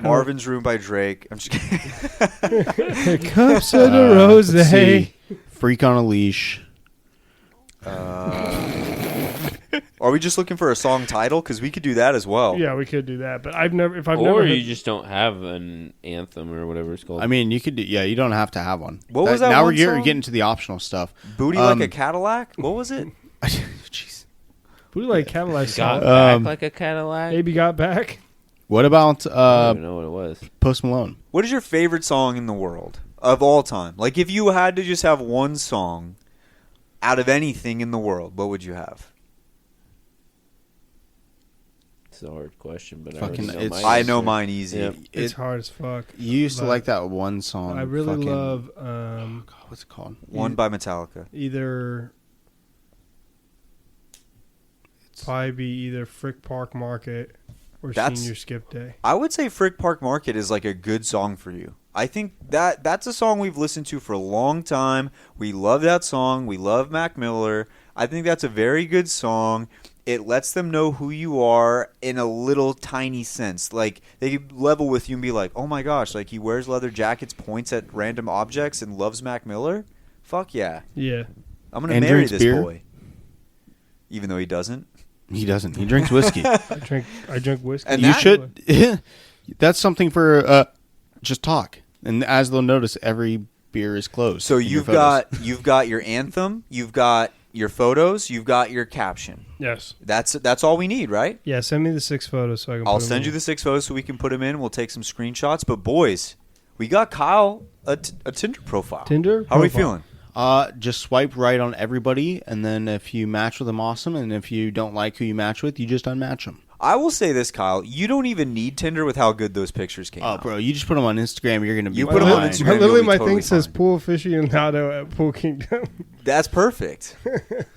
Marvin's Room by Drake. I'm just kidding. Cups of the rose. Let's see. Freak on a Leash. Are we just looking for a song title? Because we could do that as well. Yeah, we could do that, but I've never Or never you heard- just don't have an anthem or whatever it's called. I mean, you could do, yeah, you don't have to have one. What was that Now one you're song? getting to the optional stuff. Booty like a Cadillac? What was it? Jeez. Booty like Cadillac. got song. back like a Cadillac. Baby got back. What about I don't even know what it was. Post Malone? What is your favorite song in the world of all time? Like, if you had to just have one song out of anything in the world, what would you have? It's a hard question, but Fucking- I it's- I know mine easy. Yep. It's It- hard as fuck. You used to But like that one song. I really fucking- love God, what's it called? One by Metallica. either probably be either Frick Park Market or That's- Senior Skip Day. I would say Frick Park Market is like a good song for you. I think that's a song we've listened to for a long time. We love that song. We love Mac Miller. I think that's a very good song. It lets them know who you are in a little tiny sense. Like, they could level with you and be like, oh my gosh, like he wears leather jackets, points at random objects, and loves Mac Miller? Fuck yeah. Yeah. I'm going to And marry drinks this beer? boy. Even though he doesn't. He doesn't. He drinks whiskey. I drink whiskey. And You that- should. That's something for just talk. And as they'll notice, every beer is closed. So in your you've photos. got your anthem, you've got your photos, you've got your caption. Yes. That's all we need, right? Yeah, send me the 6 photos so I can I'll put them send you in. the 6 photos so we can put them in. We'll take some screenshots. But boys, we got Kyle a Tinder profile. Tinder How are we profile. feeling? Just swipe right on everybody, and then if you match with them, awesome. And if you don't like who you match with, you just unmatch them. I will say this, Kyle. You don't even need Tinder with how good those pictures came Oh, out. bro, you just put them on Instagram, you're gonna be. You put 'em on fine. Instagram. Literally, you'll be my totally thing says fine. pool aficionado at Pool Kingdom. That's perfect.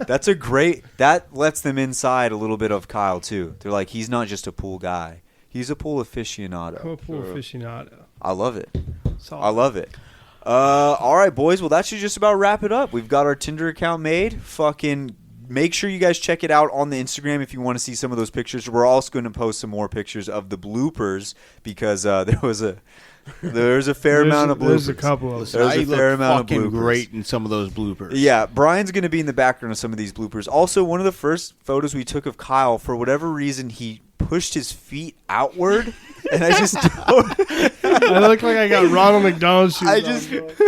That's a great. That lets them inside a little bit of Kyle too. They're like, he's not just a pool guy. He's a pool aficionado. I'm a pool aficionado. I love it. Solid. I love it. All right, boys. Well, that should just about wrap it up. We've got our Tinder account made. Fucking make sure you guys check it out on the Instagram if you want to see some of those pictures. We're also going to post some more pictures of the bloopers because there's a fair amount of bloopers. There's a couple of Listen, There's I a fair look amount of fucking bloopers. great in some of those bloopers. Yeah, Brian's going to be in the background of some of these bloopers. Also, one of the first photos we took of Kyle, for whatever reason, he pushed his feet outward, and I just don't, I look like I got Ronald McDonald shoes.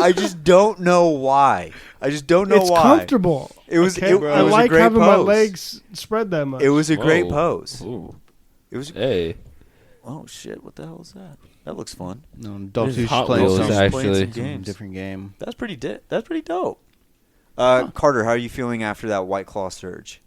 I just don't know why. I just don't know It's why. comfortable. It was Okay? it, it I was like a great having pose. my legs spread that much. It was a great Whoa. pose. Ooh. It was. Hey. Oh shit! What the hell is that? That looks fun. No, This Dog is Tooth Hot playing Wheels, some, actually. games. different game. That's pretty. That's pretty dope. Carter, how are you feeling after that White Claw surge?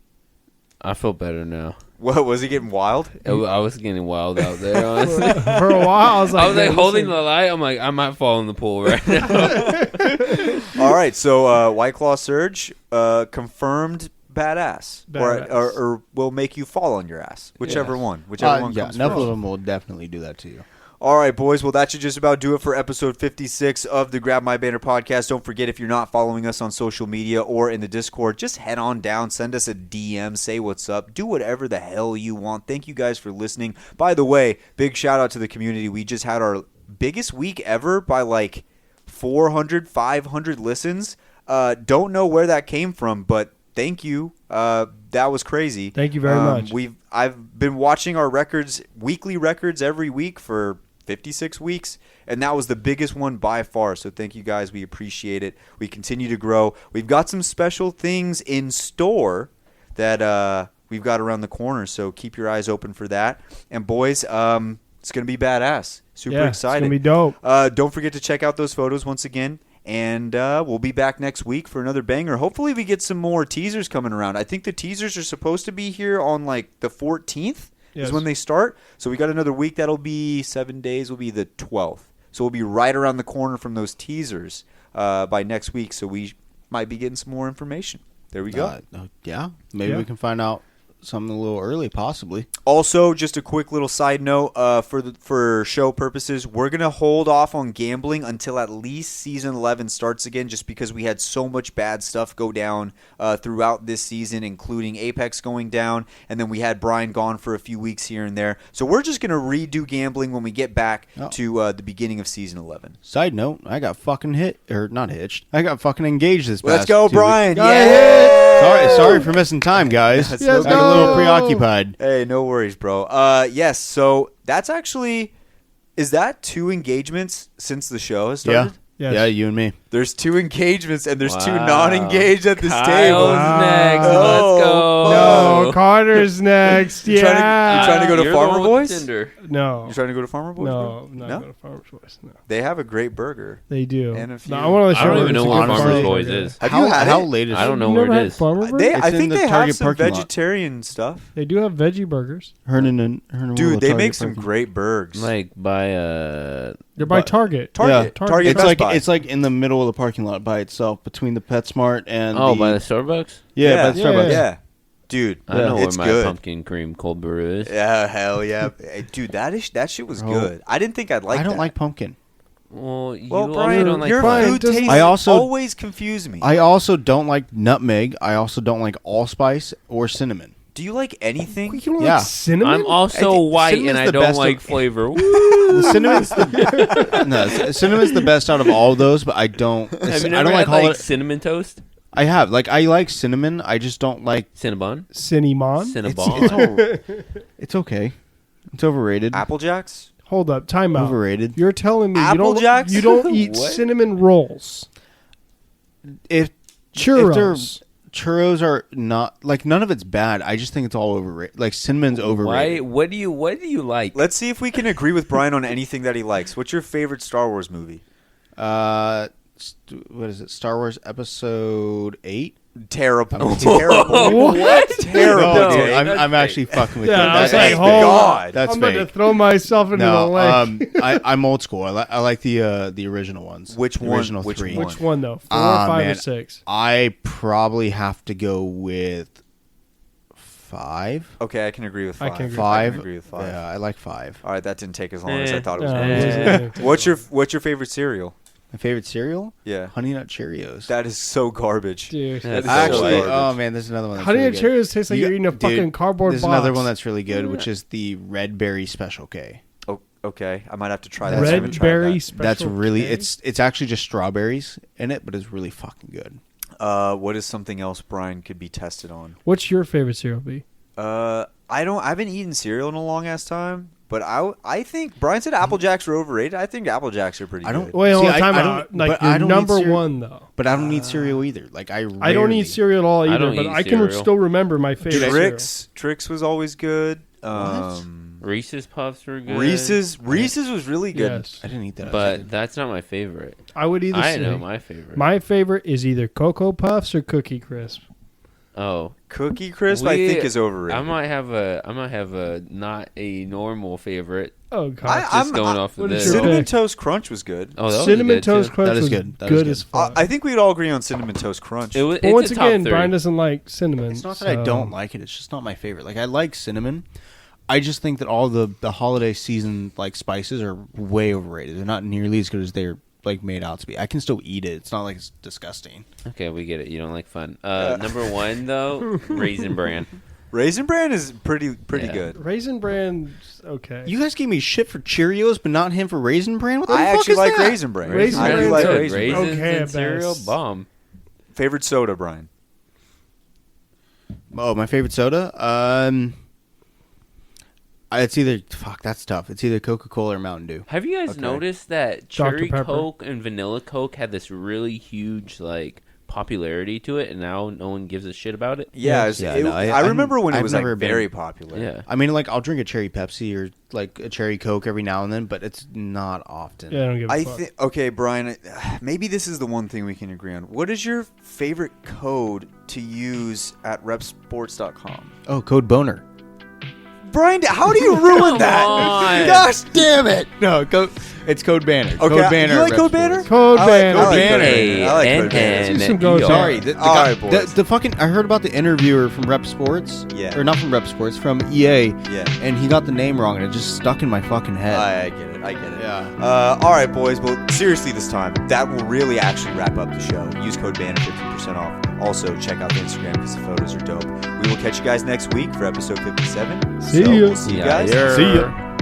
I feel better now. What was he getting wild? I was getting wild out there, honestly. For a while, I was like, I was like man, holding this the light. I'm like, I might fall in the pool right now. All right, so White Claw surge confirmed badass, Badass. Or will make you fall on your ass, whichever one Yeah, comes enough first. of them will definitely do that to you. All right, boys. Well, that should just about do it for episode 56 of the Grab My Banner podcast. Don't forget, if you're not following us on social media or in the Discord, just head on down, send us a DM, say what's up, do whatever the hell you want. Thank you guys for listening. By the way, big shout out to the community. We just had our biggest week ever by like 400, 500 listens. Don't know where that came from, but thank you. That was crazy. Thank you very much. I've been watching our records, weekly records every week for 56 weeks, and that was the biggest one by far. So thank you guys. We appreciate it. We continue to grow. We've got some special things in store that we've got around the corner, so keep your eyes open for that. And boys, it's going to be badass. Super yeah, excited. It's going to be dope. Don't forget to check out those photos once again. And we'll be back next week for another banger. Hopefully we get some more teasers coming around. I think the teasers are supposed to be here on like the 14th Yes. is when they start. So we got another week. That'll be 7 days. Will be the 12th. So we'll be right around the corner from those teasers by next week. So we might be getting some more information. There we go. Yeah, maybe Yeah. we can find out something a little early, possibly. Also, just a quick little side note for show purposes, we're going to hold off on gambling until at least season 11 starts again, just because we had so much bad stuff go down throughout this season, including Apex going down, and then we had Brian gone for a few weeks here and there. So we're just going to redo gambling when we get back to the beginning of season 11. Side note, I got fucking not hitched. I got fucking engaged this past Let's go, 2 Brian. weeks. Yeah. Sorry for missing time, guys. Let's Yes, I got a little preoccupied. Hey, no worries, bro. Yes, so that's actually, is that 2 engagements since the show has started? Yes. Yeah, you and me. There's 2 engagements and there's 2 Wow. non-engaged at this Kyle's table. next. Oh, Let's go. No, Carter's next. You trying to go to You're the Farmer one with Boys? Tinder. No. You trying to go to Farmer Boys? No, bro? I'm not No? going to Farmer's Boys. No. They have a great burger. They do. And a few- No, I want to I show don't you even know it's a what good Farmer's Farmer's Boys burger. is. Have you had How it? late is I it? don't know You where never it had is. Farmer I burger? It's in think the they have Target some parking lot. vegetarian stuff. They do have veggie burgers. Hernan will Dude, they Target make some parking. great burgers. Like by They're by But- Target. Target. Yeah. Target It's Best like Buy. it's like in the middle of the parking lot by itself, between the PetSmart and by the Starbucks. yeah, by the Yeah. Starbucks. Yeah. Dude, I know where it's my good. pumpkin cream cold brew is. Yeah, hell yeah. Hey, dude, that shit was Bro, good. I didn't think I'd like I don't that. like pumpkin. Well, you Well, also Brian, don't like your Brian, food doesn't- tastes I also- always confuse me. I also don't like nutmeg. I also don't like allspice or cinnamon. Do you like anything? You don't Yeah. like cinnamon? I'm also I think white cinnamon's and I the don't best like of- flavor. Woo! The cinnamon's the cinnamon's the best out of all of those, but I don't. Have you I never don't like had holiday. cinnamon toast? I have I like cinnamon. I just don't like. Cinnabon? Cinnamon? Cinnabon? It's okay. It's overrated. Apple Jacks? Hold up, time out. Overrated. You're telling me Apple Jacks? you don't eat What? cinnamon rolls. If Churros. churros are not like none of it's bad. I just think it's all overrated. Like cinnamon's Why? overrated. What do you like? Let's see if we can agree with Brian on anything that he likes. What's your favorite Star Wars movie? What is it? Star Wars Episode 8. Terrible. Terrible. What? Terrible, No, dude. dude, I'm actually fucking with you. Yeah, I was That's like, fake. hold God. That's I'm about to fake. throw myself into the No, lake. I'm old school. I like the original ones. Which The one? Original Which 3. one? Which one though? 4, Ah, 5, or man. 6? I probably have to go with 5. Okay, I can agree with 5. I can agree. 5. I can agree with 5. Yeah, I like 5. All right, that didn't take as long as I Eh. thought it was No, going it to. wasn't. What's your favorite cereal? My favorite cereal? Yeah. Honey Nut Cheerios. That is so garbage. Dude. Yeah, That is Actually, so Actually, garbage. oh man, there's another one. That's Honey really Nut good. Cheerios tastes like you're eating a fucking cardboard There's box. another one that's really good, which is the Red Berry Special K. Oh, okay, I might have to try that. I haven't Red tried berry that. special. That's really K? it's actually just strawberries in it, but it's really fucking good. What is something else Brian could be tested on? What's your favorite cereal, B? I haven't eaten cereal in a long ass time, but I think Brian said Apple Jacks are overrated. I think Apple Jacks are pretty I don't- good. Wait, hold See, on, time I out. don't- Like but I your don't eat number cereal. one though. But I don't eat cereal either. Like I I don't rarely- eat cereal at all I either, don't but eat I can cereal. still remember my favorite cereal. Trix was always good. Reese's Puffs were good. Reese's was really good. Yes. I didn't eat that. But that's not my favorite. I would either I say know my favorite. my favorite is either Cocoa Puffs or Cookie Crisp. Oh, Cookie Crisp, I think, is overrated. I might have a not a normal favorite. Oh god, Just going off of what is this. your Cinnamon pick? Toast Crunch was good. Oh, that was Cinnamon good, Toast too. Crunch That is was good. That is good good. as fuck. I think we'd all agree on Cinnamon Toast Crunch. It was. but It's once a top again, 3. Brian doesn't like cinnamon. It's not that I so- don't like it. It's just not my favorite. Like I like cinnamon. I just think that all the holiday season like spices are way overrated. They're not nearly as good as they're like made out to be. I can still eat it. It's not like it's disgusting. Okay, we get it. You don't like fun. Number 1 though, Raisin Bran. Raisin Bran is pretty Yeah. good. Raisin Bran's okay. You guys gave me shit for Cheerios, but not him for Raisin Bran. What the I fuck actually is like that? Raisin Bran. Raisin I do Bran's like good. Raisin Bran. Raisins Okay, and cereal best. bomb. Favorite soda, Brian? Oh, my favorite soda. It's either that's tough. It's either Coca-Cola or Mountain Dew. Have you guys Okay. noticed that Dr. Cherry Pepper. Coke and Vanilla Coke had this really huge like popularity to it, and now no one gives a shit about it? Yeah, Yeah, no, I remember when it I've was like never been- very popular. Yeah. I mean, like I'll drink a cherry Pepsi or like a cherry Coke every now and then, but it's not often. yeah, I don't give a I fuck. think okay, Brian. Maybe this is the one thing we can agree on. What is your favorite code to use at repsports.com? Oh, code boner. Brian, how do you ruin Come that? on. Gosh damn it! No, it's code banner. Okay, Code banner. you like at Code Rep Banner? Sports. Code I like Banner. Code Banner. Banner. I like Code Banner. See some goes Sorry, on. the All guy, right, boys. the fucking. I heard about the interviewer from Rep Sports. Yeah. Or not from Rep Sports, from EA. Yeah. And he got the name wrong, and it just stuck in my fucking head. I get it. I get it. Yeah. All right, boys. Well, seriously, this time that will really actually wrap up the show. Use code Banner 15% off. Also, check out the Instagram because the photos are dope. We will catch you guys next week for episode 57. See So, ya. We'll see you guys. Yeah. See ya.